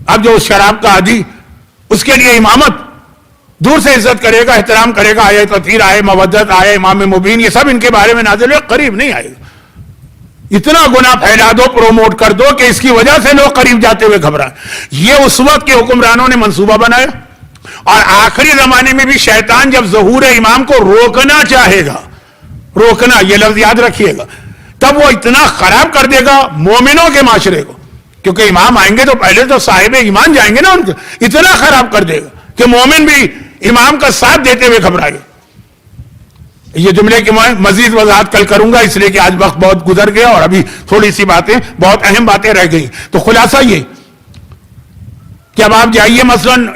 اب جو اس شراب کا عادی, اس کے لیے امامت دور سے عزت کرے گا, احترام کرے گا, آئے تطہیر, آئے مودت, آئے امام مبین, یہ سب ان کے بارے میں نازل ہے, قریب نہیں آئے گا. اتنا گناہ پھیلا دو, پروموٹ کر دو کہ اس کی وجہ سے لوگ قریب جاتے ہوئے گھبرائیں. یہ اس وقت کے حکمرانوں نے منصوبہ بنایا, اور آخری زمانے میں بھی شیطان جب ظہور امام کو روکنا چاہے گا, روکنا یہ لفظ یاد رکھیے گا, تب وہ اتنا خراب کر دے گا مومنوں کے معاشرے کو, کیونکہ امام آئیں گے تو پہلے تو صاحب ایمان جائیں گے نا, ان کو اتنا خراب کر دے گا کہ مومن بھی امام کا ساتھ دیتے ہوئے گھبرائے گا. یہ جملے کی میں مزید وضاحت کل کروں گا, اس لیے کہ آج وقت بہت گزر گیا اور ابھی تھوڑی سی باتیں, بہت اہم باتیں رہ گئی. تو خلاصہ یہ کہ اب آپ جائیے مثلاً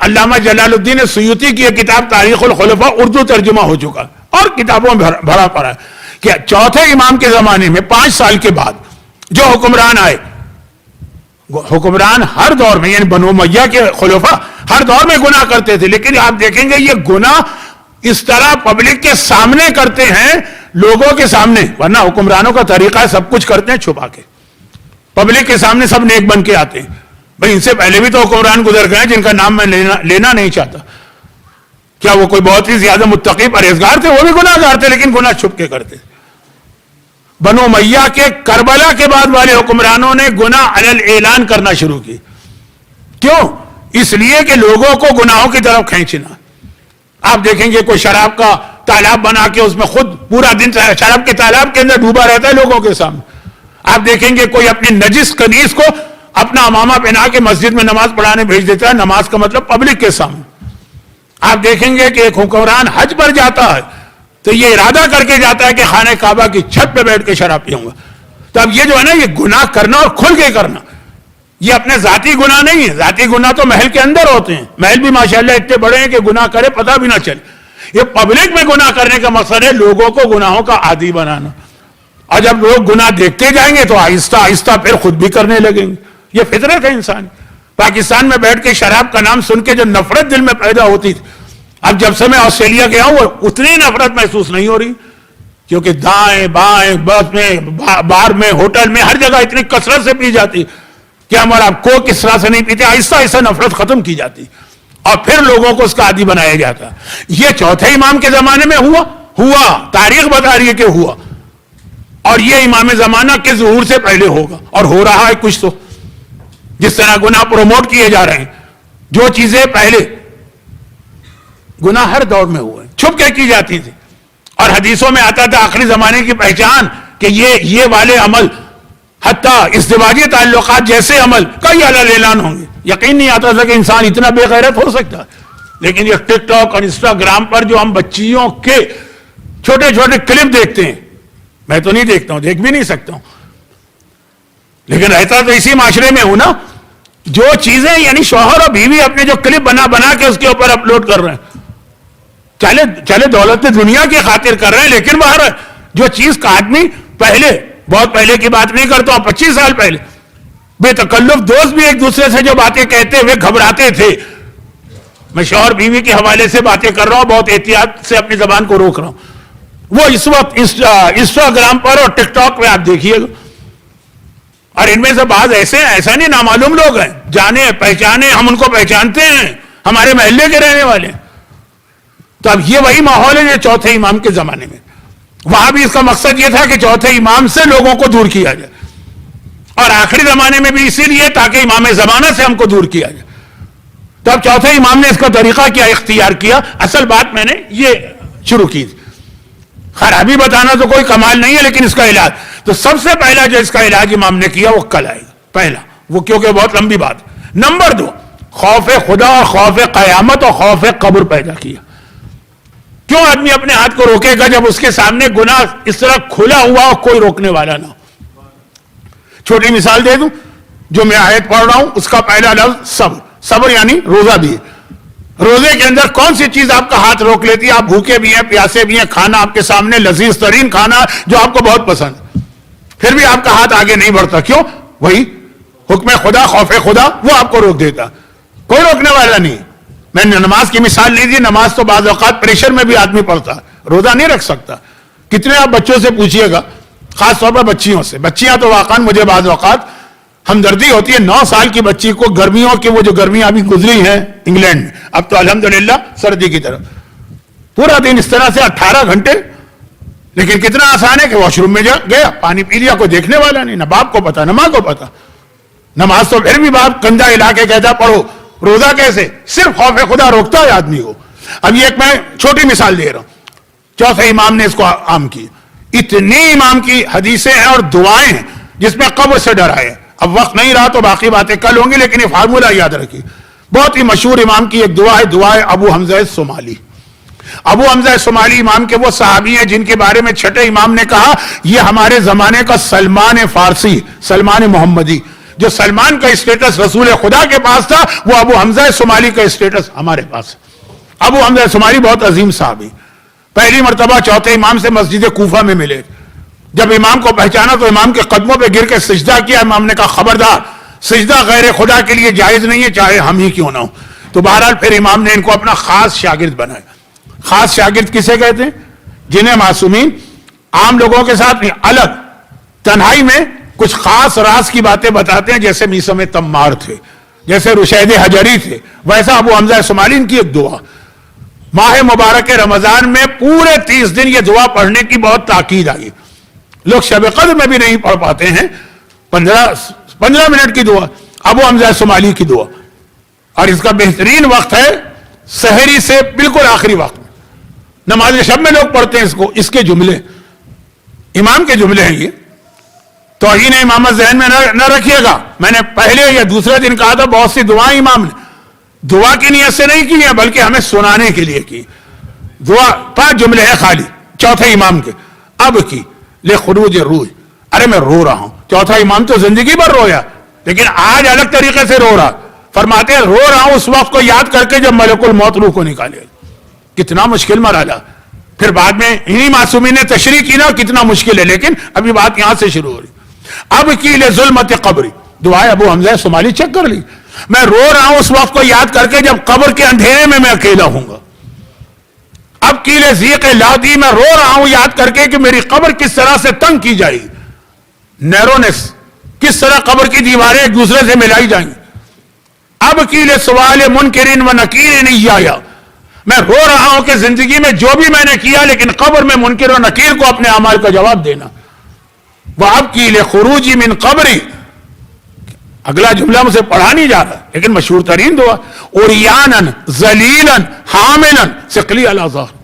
علامہ جلال الدین سیوطی کی یہ کتاب تاریخ الخلفاء اردو ترجمہ ہو چکا اور کتابوں میں بھرا پڑا ہے کہ چوتھے امام کے زمانے میں 5 سال کے بعد جو حکمران آئے, حکمران ہر دور میں, یعنی بنو امیہ کے خلفاء ہر دور میں گناہ کرتے تھے, لیکن آپ دیکھیں گے یہ گناہ اس طرح پبلک کے سامنے کرتے ہیں, لوگوں کے سامنے, ورنہ حکمرانوں کا طریقہ ہے سب کچھ کرتے ہیں چھپا کے, پبلک کے سامنے سب نیک بن کے آتے ہیں. بھئی ان سے پہلے بھی تو حکمران گزر گئے جن کا نام میں لینا نہیں چاہتا. کیا وہ کوئی بہت ہی زیادہ متقی پرہیزگار تھے؟ وہ بھی گناہ گار تھے لیکن گناہ چھپ کے کرتے. بنو امیہ کے کربلا کے بعد والے حکمرانوں نے گناہ علی الاعلان کرنا شروع کی. کیوں؟ اس لیے کہ لوگوں کو گناہوں کی طرف کھینچنا. آپ دیکھیں گے کوئی شراب کا تالاب بنا کے اس میں خود پورا دن شراب کے تالاب کے اندر ڈوبا رہتا ہے لوگوں کے سامنے. آپ دیکھیں گے کوئی اپنی نجس کنیز کو اپنا امامہ پہنا کے مسجد میں نماز پڑھانے بھیج دیتا ہے, نماز کا مطلب پبلک کے سامنے. آپ دیکھیں گے کہ ایک حکمران حج پر جاتا ہے تو یہ ارادہ کر کے جاتا ہے کہ خانہ کعبہ کی چھت پہ بیٹھ کے شراب پیوں گا. تو اب یہ جو ہے نا, یہ گناہ کرنا اور کھل کے کرنا, یہ اپنے ذاتی گناہ نہیں ہے. ذاتی گناہ تو محل کے اندر ہوتے ہیں, محل بھی ماشاءاللہ اتنے بڑے ہیں کہ گناہ کرے پتہ بھی نہ چلے. یہ پبلک میں گناہ کرنے کا مقصد ہے لوگوں کو گناہوں کا عادی بنانا. اور جب لوگ گناہ دیکھتے جائیں گے تو آہستہ آہستہ پھر خود بھی کرنے لگیں گے. یہ فطرت ہے انسان. پاکستان میں بیٹھ کے شراب کا نام سن کے جو نفرت دل میں پیدا ہوتی تھی, اب جب سے میں آسٹریلیا گیا ہوں وہ اتنی نفرت محسوس نہیں ہو رہی, کیونکہ دائیں بائیں بس میں, بار میں, ہوٹل میں, ہر جگہ اتنی کثرت سے پی جاتی. کہ ہم اور آپ کوک اس طرح سے نہیں پیتے. آہستہ آہستہ نفرت ختم کی جاتی اور پھر لوگوں کو اس کا عادی بنایا جاتا. یہ چوتھے امام کے زمانے میں ہوا تاریخ بتا رہی ہے کہ ہوا, اور یہ امام زمانہ کے ظہور سے پہلے ہوگا, اور ہو رہا ہے کچھ. تو جس طرح گناہ پروموٹ کیے جا رہے ہیں, جو چیزیں پہلے گناہ ہر دور میں ہوئے چھپ کے کی جاتی تھی, اور حدیثوں میں آتا تھا آخری زمانے کی پہچان کہ یہ والے عمل, حتیٰ ازدواجی تعلقات جیسے عمل کئی اعلان ہوں گے. یقین نہیں آتا تھا کہ انسان اتنا بے غیرت ہو سکتا. لیکن یہ ٹک ٹاک اور انسٹاگرام پر جو ہم بچیوں کے چھوٹے چھوٹے کلپ دیکھتے ہیں, میں تو نہیں دیکھتا ہوں, دیکھ بھی نہیں سکتا ہوں, لیکن رہتا تو اسی معاشرے میں ہوں نا. جو چیزیں یعنی شوہر اور بیوی اپنے جو کلپ بنا کے اس کے اوپر اپلوڈ کر رہے ہیں, چلے دولت دنیا کی خاطر کر رہے ہیں, لیکن باہر جو چیز کا آدمی پہلے, بہت پہلے کی بات نہیں کرتا ہوں, 25 سال پہلے بے تکلف دوست بھی ایک دوسرے سے جو باتیں کہتے ہوئے گھبراتے تھے. میں شوہر بیوی کے حوالے سے باتیں کر رہا ہوں, بہت احتیاط سے اپنی زبان کو روک رہا ہوں. وہ اس وقت انسٹاگرام پر اور ٹک ٹاک پہ آپ دیکھیے گا, اور ان میں سے بعض ایسا نہیں نامعلوم لوگ ہیں, جانے پہچانے, ہم ان کو پہچانتے ہیں, ہمارے محلے کے رہنے والے. تو اب یہ وہی ماحول ہے جو چوتھے امام کے زمانے میں. وہاں بھی اس کا مقصد یہ تھا کہ چوتھے امام سے لوگوں کو دور کیا جائے, اور آخری زمانے میں بھی اسی لیے تاکہ امام زمانہ سے ہم کو دور کیا جائے. تو اب چوتھے امام نے اس کا طریقہ کیا اختیار کیا. اصل بات میں نے یہ شروع کی تھی, خرابی بتانا تو کوئی کمال نہیں ہے, لیکن اس کا علاج تو سب سے پہلا جو اس کا علاج امام نے کیا وہ کل آئے گا. پہلا وہ, کیونکہ بہت لمبی بات. نمبر 2, خوف خدا اور خوف قیامت اور خوف قبر پیدا کیا. کیوں آدمی اپنے ہاتھ کو روکے گا جب اس کے سامنے گناہ اس طرح کھلا ہوا اور کوئی روکنے والا نہ. چھوٹی مثال دے دوں, جو میں آیت پڑھ رہا ہوں اس کا پہلا لفظ صبر. صبر یعنی روزہ بھی. روزے کے اندر کون سی چیز آپ کا ہاتھ روک لیتی ہے؟ آپ بھوکے بھی ہیں, پیاسے بھی ہیں, کھانا آپ کے سامنے لذیذ ترین کھانا جو آپ کو بہت پسند, پھر بھی آپ کا ہاتھ آگے نہیں بڑھتا. کیوں؟ وہی حکم خدا, خوف خدا, وہ آپ کو روک دیتا. کوئی روکنے والا نہیں. میں نے نماز کی مثال لی تھی, نماز تو بعض اوقات پریشر میں بھی آدمی پڑھتا, روزہ نہیں رکھ سکتا. کتنے آپ بچوں سے پوچھئے گا, خاص طور پر بچیوں سے. بچیاں تو واقعا مجھے بعض اوقات ہمدردی ہوتی ہے. 9 سال کی بچی کو گرمیوں کی, وہ جو گرمیاں ابھی گزری ہیں انگلینڈ میں, اب تو الحمدللہ سردی کی طرف, پورا دن اس طرح سے 18 گھنٹے. لیکن کتنا آسان ہے کہ واش روم میں گیا, پانی پی لیا, کوئی دیکھنے والا نہیں, نہ باپ کو پتا نہ ماں کو پتا. نماز تو پھر بھی باپ کندھا ہلا کے کہتا پڑھو. روزہ کیسے؟ صرف خوف خدا روکتا ہے آدمی کو. اب یہ ایک میں چھوٹی مثال دے رہا ہوں. چوتھے امام نے اس کو عام کی. اتنی امام کی حدیثیں ہیں اور دعائیں ہیں جس میں قبر سے ڈرائے. اب وقت نہیں رہا تو باقی باتیں کل ہوں گی, لیکن یہ فارمولہ یاد رکھیے. بہت ہی مشہور امام کی ایک دعا ہے, دعائے ابو حمزہ صومالی. ابو حمزہ صومالی امام کے وہ صحابی ہیں جن کے بارے میں چھٹے امام نے کہا یہ ہمارے زمانے کا سلمان فارسی, سلمان محمدی. جو سلمان کا اسٹیٹس رسول خدا کے پاس تھا, وہ ابو حمزہ صومالی کا اسٹیٹس ہمارے پاس. ابو حمزہ صومالی بہت عظیم صحابی, پہلی مرتبہ چوتھے امام سے مسجد کوفہ میں ملے. جب امام کو پہچانا تو امام کے قدموں پہ گر کے سجدہ کیا. امام نے کہا خبردار, سجدہ غیر خدا کے لیے جائز نہیں ہے, چاہے ہم ہی کیوں نہ ہوں. تو بہرحال پھر امام نے ان کو اپنا خاص شاگرد بنایا. خاص شاگرد کسے کہتے ہیں؟ جنہیں معصومین عام لوگوں کے ساتھ نہیں, الگ تنہائی میں کچھ خاص راز کی باتیں بتاتے ہیں. جیسے میثم تمار تھے, جیسے رشید حجری تھے, ویسا ابو حمزہ صومالی. ان کی ایک دعا ماہ مبارک رمضان میں پورے 30 دن یہ دعا پڑھنے کی بہت تاکید آئی. لوگ شب قدر میں بھی نہیں پڑھ پاتے ہیں. 15 منٹ کی دعا, ابو حمزہ صومالی کی دعا. اور اس کا بہترین وقت ہے سحری سے بالکل آخری وقت میں. نماز شب میں لوگ پڑھتے ہیں اس کو. اس کے جملے امام کے جملے ہیں یہ. توہین امامت ذہن میں نہ رکھیے گا. میں نے پہلے یا دوسرے دن کہا تھا بہت سی دعائیں امام نے دعا کی نیت سے نہیں کی ہیں, بلکہ ہمیں سنانے کے لیے کی. دعا 5 جملے ہیں خالی چوتھے امام کے. اب کی لے خروج روح, ارے میں رو رہا ہوں. چوتھا امام تو زندگی بھر رویا, لیکن آج الگ طریقے سے رو رہا. فرماتے ہیں رو رہا ہوں اس وقت کو یاد کر کے جب ملک الموت روح کو نکالے. کتنا مشکل مرحلہ. پھر بعد میں انہی معصومین نے تشریح کی نا کتنا مشکل ہے, لیکن ابھی بات یہاں سے شروع ہو رہی. اب کی لے ظلمت قبری, دعائے ابو حمزہ صومالی چیک کر لی. میں رو رہا ہوں اس وقت کو یاد کر کے جب قبر کے اندھیرے میں اکیلا ہوں گا. اب کی لے ذیق لادی, میں رو رہا ہوں یاد کر کے کہ میری قبر کس طرح سے تنگ کی جائے گی. نیرونس, کس طرح قبر کی دیواریں ایک دوسرے سے ملائی جائیں گی. اب کیل سوال منکرین و نکیر نہیں آیا. میں رو رہا ہوں کہ زندگی میں جو بھی میں نے کیا لیکن قبر میں منکر و نکیر کو اپنے اعمال کا جواب دینا. وہ اب کیل خروجی من قبری, اگلا جملہ مجھے پڑھا نہیں جا رہا لیکن مشہور ترین دعا, اوریانن ذلیلن حاملن ثقلی علی ظہر.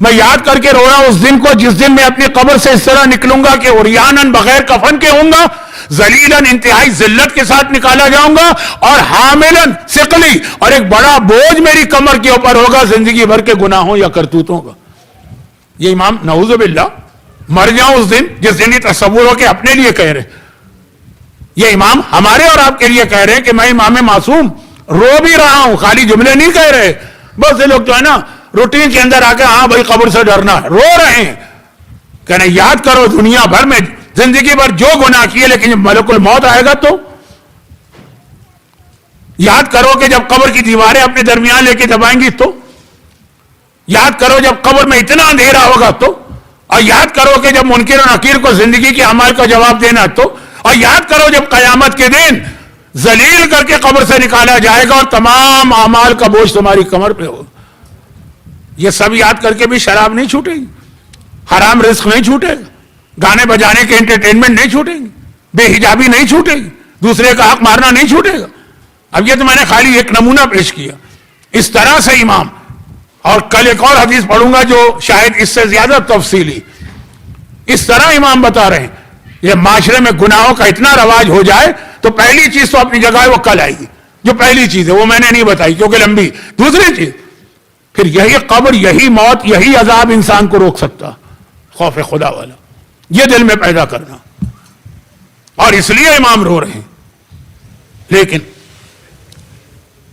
میں یاد کر کے رو رہا ہوں اس دن کو جس دن میں اپنی قبر سے اس طرح نکلوں گا کہ اوریانن بغیر کفن کے ہوں گا, ذلیلن انتہائی ذلت کے ساتھ نکالا جاؤں گا, اور حاملن ثقلی اور ایک بڑا بوجھ میری کمر کے اوپر ہوگا زندگی بھر کے گناہوں یا کرتوتوں کا. یہ امام نعوذ باللہ مر جاؤں اس دن جس دن یہ تصور ہو کہ اپنے لیے کہہ رہے, یہ امام ہمارے اور آپ کے لیے کہہ رہے ہیں کہ میں امام معصوم رو بھی رہا ہوں, خالی جملے نہیں کہہ رہے. بہت سے لوگ جو ہے نا روٹین کے اندر آ کے ہاں بھائی قبر سے ڈرنا ہے, رو رہے ہیں. کہنا یاد کرو دنیا بھر میں زندگی بھر جو گناہ کیے لیکن جب ملک الموت آئے گا تو یاد کرو کہ جب قبر کی دیواریں اپنے درمیان لے کے دبائیں گی تو یاد کرو جب قبر میں اتنا اندھیرا ہوگا تو, اور یاد کرو کہ جب منکر و نکیر کو زندگی کے اعمال کا جواب دینا تو, اور یاد کرو جب قیامت کے دن ذلیل کر کے قبر سے نکالا جائے گا اور تمام اعمال کا بوجھ تمہاری کمر پہ ہوگا. یہ سب یاد کر کے بھی شراب نہیں چھوٹے گی, حرام رزق نہیں چھوٹے گا, گانے بجانے کے انٹرٹینمنٹ نہیں چھوٹے گی, بے حجابی نہیں چھوٹے گی, دوسرے کا حق مارنا نہیں چھوٹے گا. اب یہ تو میں نے خالی ایک نمونہ پیش کیا. اس طرح سے امام, اور کل ایک اور حدیث پڑھوں گا جو شاید اس سے زیادہ تفصیلی, اس طرح امام بتا رہے ہیں یہ معاشرے میں گناہوں کا اتنا رواج ہو جائے تو پہلی چیز تو اپنی جگہ ہے وہ کل آئے گی. جو پہلی چیز ہے وہ میں نے نہیں بتائی کیونکہ لمبی. دوسری چیز پھر یہی قبر, یہی موت, یہی عذاب انسان کو روک سکتا, خوف خدا والا, یہ دل میں پیدا کرنا. اور اس لیے امام رو رہے ہیں.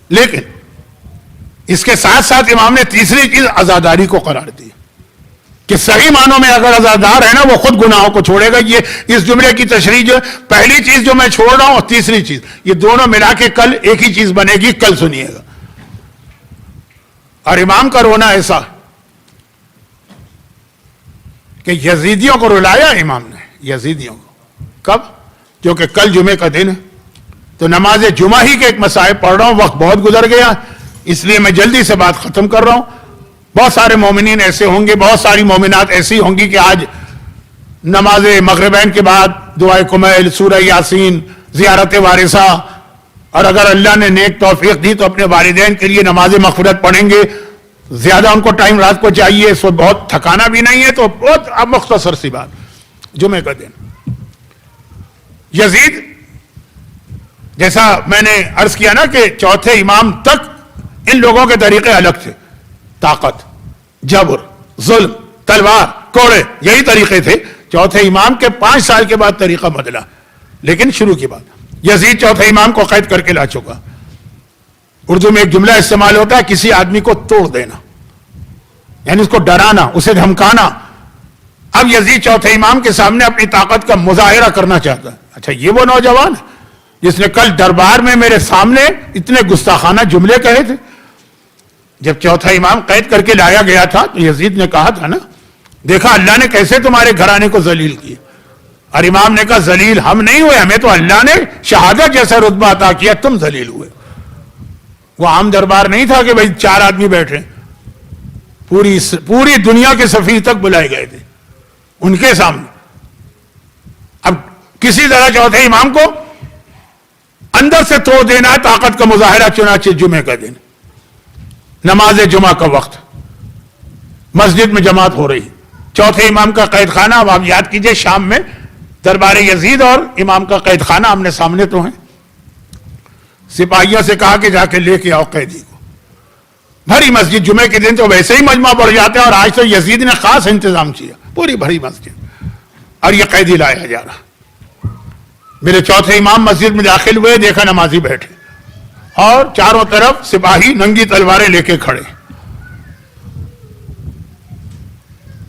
لیکن اس کے ساتھ ساتھ امام نے تیسری چیز عزاداری کو قرار دی کہ صحیح معنوں میں اگر عزادار ہے نا وہ خود گناہوں کو چھوڑے گا. یہ اس جملے کی تشریح جو پہلی چیز جو میں چھوڑ رہا ہوں اور تیسری چیز, یہ دونوں ملا کے کل ایک ہی چیز بنے گی, کل سنیے گا. اور امام کا رونا ایسا کہ یزیدیوں کو رلایا امام نے, یزیدیوں کو. کب؟ کیونکہ کل جمعے کا دن ہے تو نماز جمعہ ہی کے ایک مسائل پڑھ رہا ہوں, وقت بہت گزر گیا اس لیے میں جلدی سے بات ختم کر رہا ہوں. بہت سارے مومنین ایسے ہوں گے, بہت ساری مومنات ایسی ہوں گی کہ آج نماز مغربین کے بعد دعائے کمیل, سورہ یاسین, زیارت وارثہ, اور اگر اللہ نے نیک توفیق دی تو اپنے والدین کے لیے نماز مغفرت پڑھیں گے. زیادہ ان کو ٹائم رات کو چاہیے, اس وقت بہت تھکانا بھی نہیں ہے تو بہت اب مختصر سی بات. جمعے کا دن یزید, جیسا میں نے عرض کیا نا کہ چوتھے امام تک ان لوگوں کے طریقے الگ تھے. طاقت, جبر, ظلم, تلوار, کوڑے, یہی طریقے تھے. چوتھے امام کے 5 سال کے بعد طریقہ بدلا, لیکن شروع کی بات. یزید چوتھے امام کو قید کر کے لا چکا. اردو میں ایک جملہ استعمال ہوتا ہے کسی آدمی کو توڑ دینا, یعنی اس کو ڈرانا, اسے دھمکانا. اب یزید چوتھے امام کے سامنے اپنی طاقت کا مظاہرہ کرنا چاہتا ہے. اچھا یہ وہ نوجوان ہے جس نے کل دربار میں میرے سامنے اتنے گستاخانہ جملے کہے تھے. جب چوتھا امام قید کر کے لایا گیا تھا تو یزید نے کہا تھا نا, دیکھا اللہ نے کیسے تمہارے گھرانے کو ذلیل کیا. اور امام نے کہا ذلیل ہم نہیں ہوئے, ہمیں تو اللہ نے شہادت جیسا رتبہ عطا کیا, تم ذلیل ہوئے. وہ عام دربار نہیں تھا کہ بھئی 4 آدمی بیٹھے, پوری دنیا کے سفیر تک بلائے گئے تھے ان کے سامنے. اب کسی طرح چوتھے امام کو اندر سے توڑ دینا ہے, طاقت کا مظاہرہ. چنانچہ جمعے کا دن, نماز جمعہ کا وقت, مسجد میں جماعت ہو رہی, چوتھے امام کا قید خانہ. اب آپ یاد کیجئے شام میں دربار یزید اور امام کا قید خانہ آمنے سامنے تو ہیں. سپاہیوں سے کہا کہ جا کے لے کے آؤ قیدی کو. بھری مسجد, جمعے کے دن تو ویسے ہی مجمع بڑھ جاتے ہیں, اور آج تو یزید نے خاص انتظام کیا, پوری بھری مسجد, اور یہ قیدی لایا جا رہا. میرے چوتھے امام مسجد میں داخل ہوئے, دیکھا نمازی بیٹھے اور چاروں طرف سپاہی ننگی تلواریں لے کے کھڑے.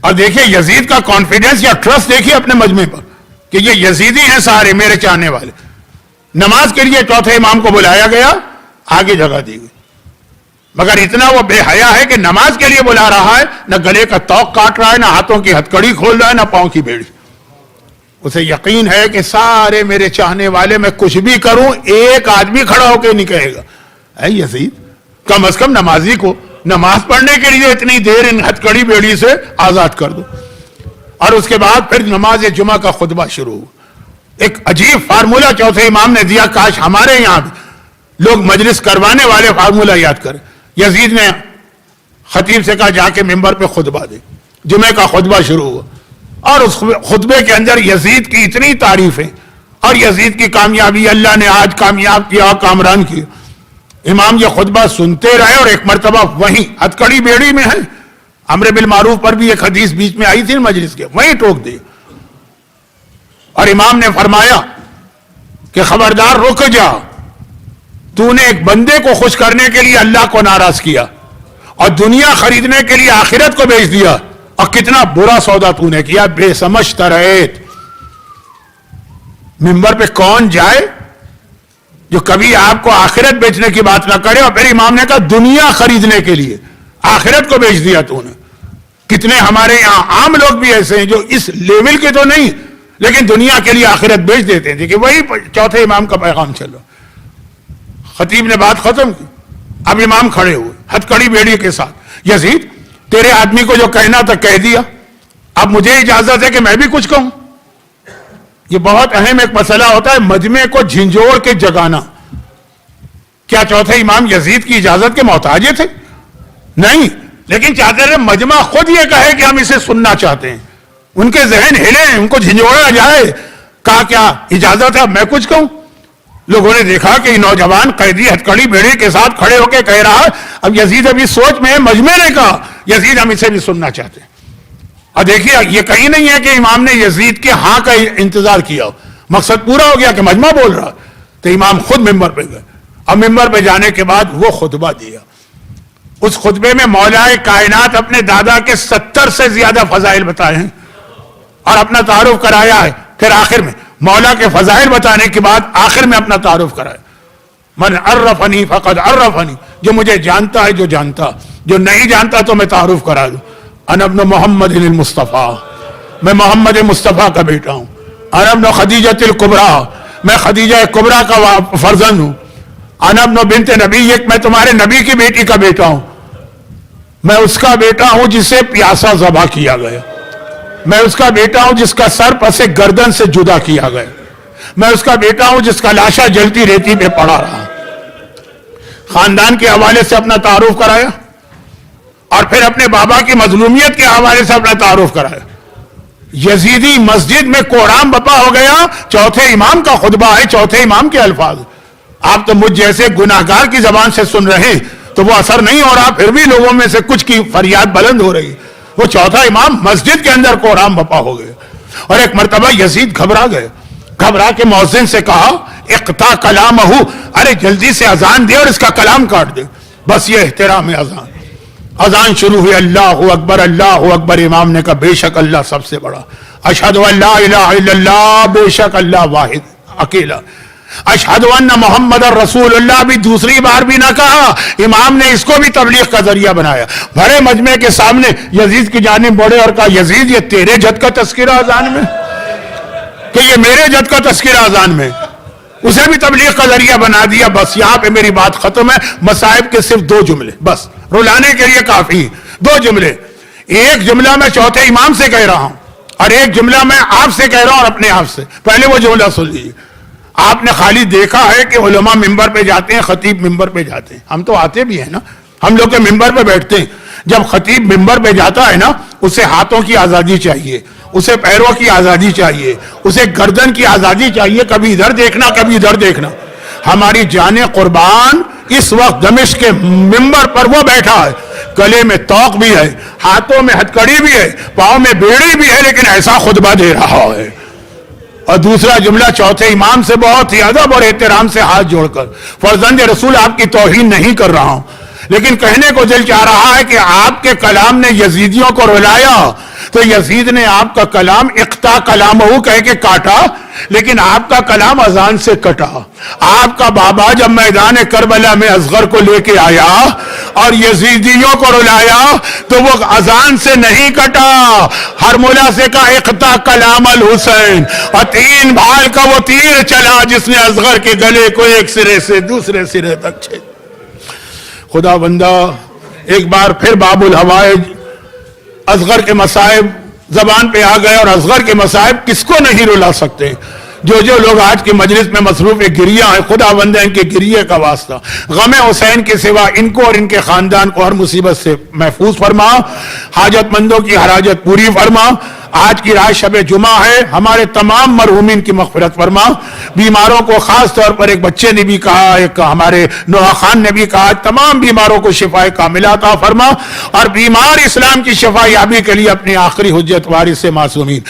اور دیکھیے یزید کا کانفیڈنس یا ٹرسٹ دیکھیے اپنے مجمع پر کہ یہ یزیدی ہیں سارے میرے چاہنے والے. نماز کے لیے چوتھے امام کو بلایا گیا, آگے جگہ دی گئی, مگر اتنا وہ بے حیا ہے کہ نماز کے لیے بلا رہا ہے, نہ گلے کا توق کاٹ رہا ہے, نہ ہاتھوں کی ہتکڑی کھول رہا ہے, نہ پاؤں کی بیڑی. اسے یقین ہے کہ سارے میرے چاہنے والے میں کچھ بھی کروں ایک آدمی کھڑا ہو کے نہیں کہے گا اے یزید کم از کم نمازی کو نماز پڑھنے کے لیے اتنی دیر ان ہتکڑی بیڑی سے آزاد کر دو. اور اس کے بعد پھر نماز جمعہ کا خطبہ شروع ہوا. ایک عجیب فارمولہ چوتھے امام نے دیا, کاش ہمارے یہاں بھی لوگ مجلس کروانے والے فارمولہ یاد کریں. یزید نے خطیب سے کہا جا کے ممبر پہ خطبہ دے. جمعے کا خطبہ شروع ہوا اور اس خطبے کے اندر یزید کی اتنی تعریفیں اور یزید کی کامیابی, اللہ نے آج کامیاب کیا, کامران کیا. امام یہ خطبہ سنتے رہے اور ایک مرتبہ وہیں ہتکڑی بیڑی میں ہے, امر بالمعروف پر بھی ایک حدیث بیچ میں آئی تھی مجلس کے, وہیں ٹوک دی. اور امام نے فرمایا کہ خبردار رک جا, تو نے ایک بندے کو خوش کرنے کے لیے اللہ کو ناراض کیا اور دنیا خریدنے کے لیے آخرت کو بیچ دیا, اور کتنا برا سودا تو نے کیا, بے سمجھ ترہت. ممبر پہ کون جائے جو کبھی آپ کو آخرت بیچنے کی بات نہ کرے, اور پھر امام نے کہا دنیا خریدنے کے لیے آخرت کو بیچ دیا تو نے. کتنے ہمارے یہاں عام لوگ بھی ایسے ہیں جو اس لیول کے تو نہیں لیکن دنیا کے لیے آخرت بیچ دیتے ہیں, کہ وہی چوتھے امام کا پیغام چلو. خطیب نے بات ختم کی, اب امام کھڑے ہوئے ہتکڑی بیڑی کے ساتھ. یزید تیرے آدمی کو جو کہنا تھا کہہ دیا, اب مجھے اجازت ہے کہ میں بھی کچھ کہوں. یہ بہت اہم ایک مسئلہ ہوتا ہے, مجمع کو جھنجھوڑ کے جگانا. کیا چوتھے امام یزید کی اجازت کے محتاج تھے؟ نہیں, لیکن چاہتے رہے مجمع خود یہ کہے کہ ہم اسے سننا چاہتے ہیں. ان کے ذہن ہلے, ان کو جھنجھوڑا جائے. کہا کیا اجازت ہے میں کچھ کہوں؟ لوگوں نے دیکھا کہ نوجوان قیدی ہتکڑی بیڑی کے ساتھ کھڑے ہو کے کہہ رہا, اب یزید ابھی سوچ میں ہے, مجمع نے کہا یزید ہم اسے بھی سننا چاہتے ہیں. اور دیکھیے یہ کہیں نہیں ہے کہ امام نے یزید کے ہاں کا انتظار کیا, مقصد پورا ہو گیا کہ مجمع بول رہا, تو امام خود ممبر پہ گئے. اب ممبر پہ جانے کے بعد وہ خطبہ دیا. اس خطبے میں مولا کائنات اپنے دادا کے 70 سے زیادہ فضائل بتائے ہیں اور اپنا تعارف کرایا ہے. پھر آخر میں مولا کے فضائل بتانے کے بعد آخر میں اپنا تعارف کرایا. من عرفنی فقد عرفنی, جو مجھے جانتا ہے جو جانتا, جو نہیں جانتا تو میں تعارف کرا دوں. انا ابن محمد المصطفیٰ, میں محمد مصطفیٰ کا بیٹا ہوں. انا ابن خدیجۃ الکبریٰ, میں خدیجہ کبریٰ کا فرزند ہوں. انا ابن بنت نبی, میں تمہارے نبی کی بیٹی کا بیٹا ہوں. میں اس کا بیٹا ہوں جسے پیاسا ذبح کیا گیا. میں اس کا بیٹا ہوں جس کا سر پس گردن سے جدا کیا گیا. میں اس کا بیٹا ہوں جس کا لاشا جلتی ریتی پہ پڑا رہا. خاندان کے حوالے سے اپنا تعارف کرایا اور پھر اپنے بابا کی مظلومیت کے حوالے سے اپنا تعارف کرایا. یزیدی مسجد میں کوڑام بپا ہو گیا. چوتھے امام کا خطبہ ہے, چوتھے امام کے الفاظ. آپ تو مجھ جیسے گناہگار کی زبان سے سن رہے ہیں تو وہ اثر نہیں ہو رہا, پھر بھی لوگوں میں سے کچھ کی فریاد بلند ہو رہی. وہ چوتھا امام مسجد کے اندر کوڑام بپا ہو گئے. اور ایک مرتبہ یزید گھبرا گئے, گھبرا کے مؤذن سے کہا اقطع کلامہ, ارے جلدی سے اذان دے اور اس کا کلام کاٹ دے. بس یہ احترام اذان. اذان شروع ہوئی, اللہ اکبر اللہ اکبر. امام نے کہا بے شک اللہ سب سے بڑا, اشہد ان لا الہ الا اللہ, بے شک اللہ واحد اکیلا, اشہد ان محمد رسول اللہ بھی دوسری بار بھی نہ کہا. امام نے اس کو بھی تبلیغ کا ذریعہ بنایا. بھرے مجمع کے سامنے یزید کی جانب بڑھے اور کہا یزید یہ تیرے جد کا تذکرہ اذان میں, کہ یہ میرے جد کا تذکرہ اذان میں. اسے بھی تبلیغ کا ذریعہ بنا دیا. بس یہاں پہ میری بات ختم ہے. مصائب کے صرف 2 جملے بس رلانے کے لیے کافی. 2 جملے. ایک جملہ میں چوتھے امام سے کہہ رہا ہوں اور ایک جملہ میں آپ سے کہہ رہا ہوں اور اپنے آپ سے. پہلے وہ جملہ سن لیجیے. آپ نے خالی دیکھا ہے کہ علماء ممبر پہ جاتے ہیں, خطیب ممبر پہ جاتے ہیں. ہم تو آتے بھی ہیں نا, ہم لوگ کے ممبر پہ بیٹھتے ہیں. جب خطیب ممبر پہ جاتا ہے نا, اسے ہاتھوں کی آزادی چاہیے, اسے پیروں کی آزادی چاہیے, اسے گردن کی آزادی چاہیے, کبھی ادھر دیکھنا کبھی ادھر دیکھنا. ہماری جان قربان اس وقت دمشق کے ممبر پر وہ بیٹھا ہے, گلے میں توق بھی ہے, ہاتھوں میں ہتکڑی بھی ہے, پاؤں میں بیڑی بھی ہے, لیکن ایسا خطبہ دے رہا ہے. اور دوسرا جملہ چوتھے امام سے بہت ہی ادب اور احترام سے ہاتھ جوڑ کر, فرزند رسول آپ کی توہین نہیں کر رہا ہوں, لیکن کہنے کو دل چاہ رہا ہے کہ آپ کے کلام نے یزیدیوں کو رلایا, تو یزید نے آپ کا کلام اقطع کلامہ کہہ کے کاٹا, لیکن آپ کا کلام اذان سے کٹا. آپ کا بابا جب میدان کربلا میں اصغر کو لے کے آیا اور یزیدیوں کو رلایا تو وہ اذان سے نہیں کٹا. ہر مولا سے کہا اقطع کلام الحسین، اور 3 بھال کا وہ تیر چلا جس نے اصغر کے گلے کو ایک سرے سے دوسرے سرے تک چھید. خدا بندہ ایک بار پھر باب الحوائج، اصغر کے مصائب زبان پہ آ گئے، اور اصغر کے مصائب کس کو نہیں رلا سکتے. جو لوگ آج کی مجلس میں مصروف گریہ ہیں، خدا بندہ ان کے گریہ کا واسطہ غم حسین کے سوا ان کو اور ان کے خاندان کو ہر مصیبت سے محفوظ فرما، حاجت مندوں کی ہر حاجت پوری فرما. آج کی رات شب جمعہ ہے، ہمارے تمام مرحومین کی مغفرت فرما. بیماروں کو خاص طور پر ایک بچے نے بھی کہا، ایک ہمارے نوح خان نے بھی کہا، تمام بیماروں کو شفا کاملہ عطا فرما، اور بیمار اسلام کی شفا یابی کے لیے اپنی آخری حجت وارث سے معصومین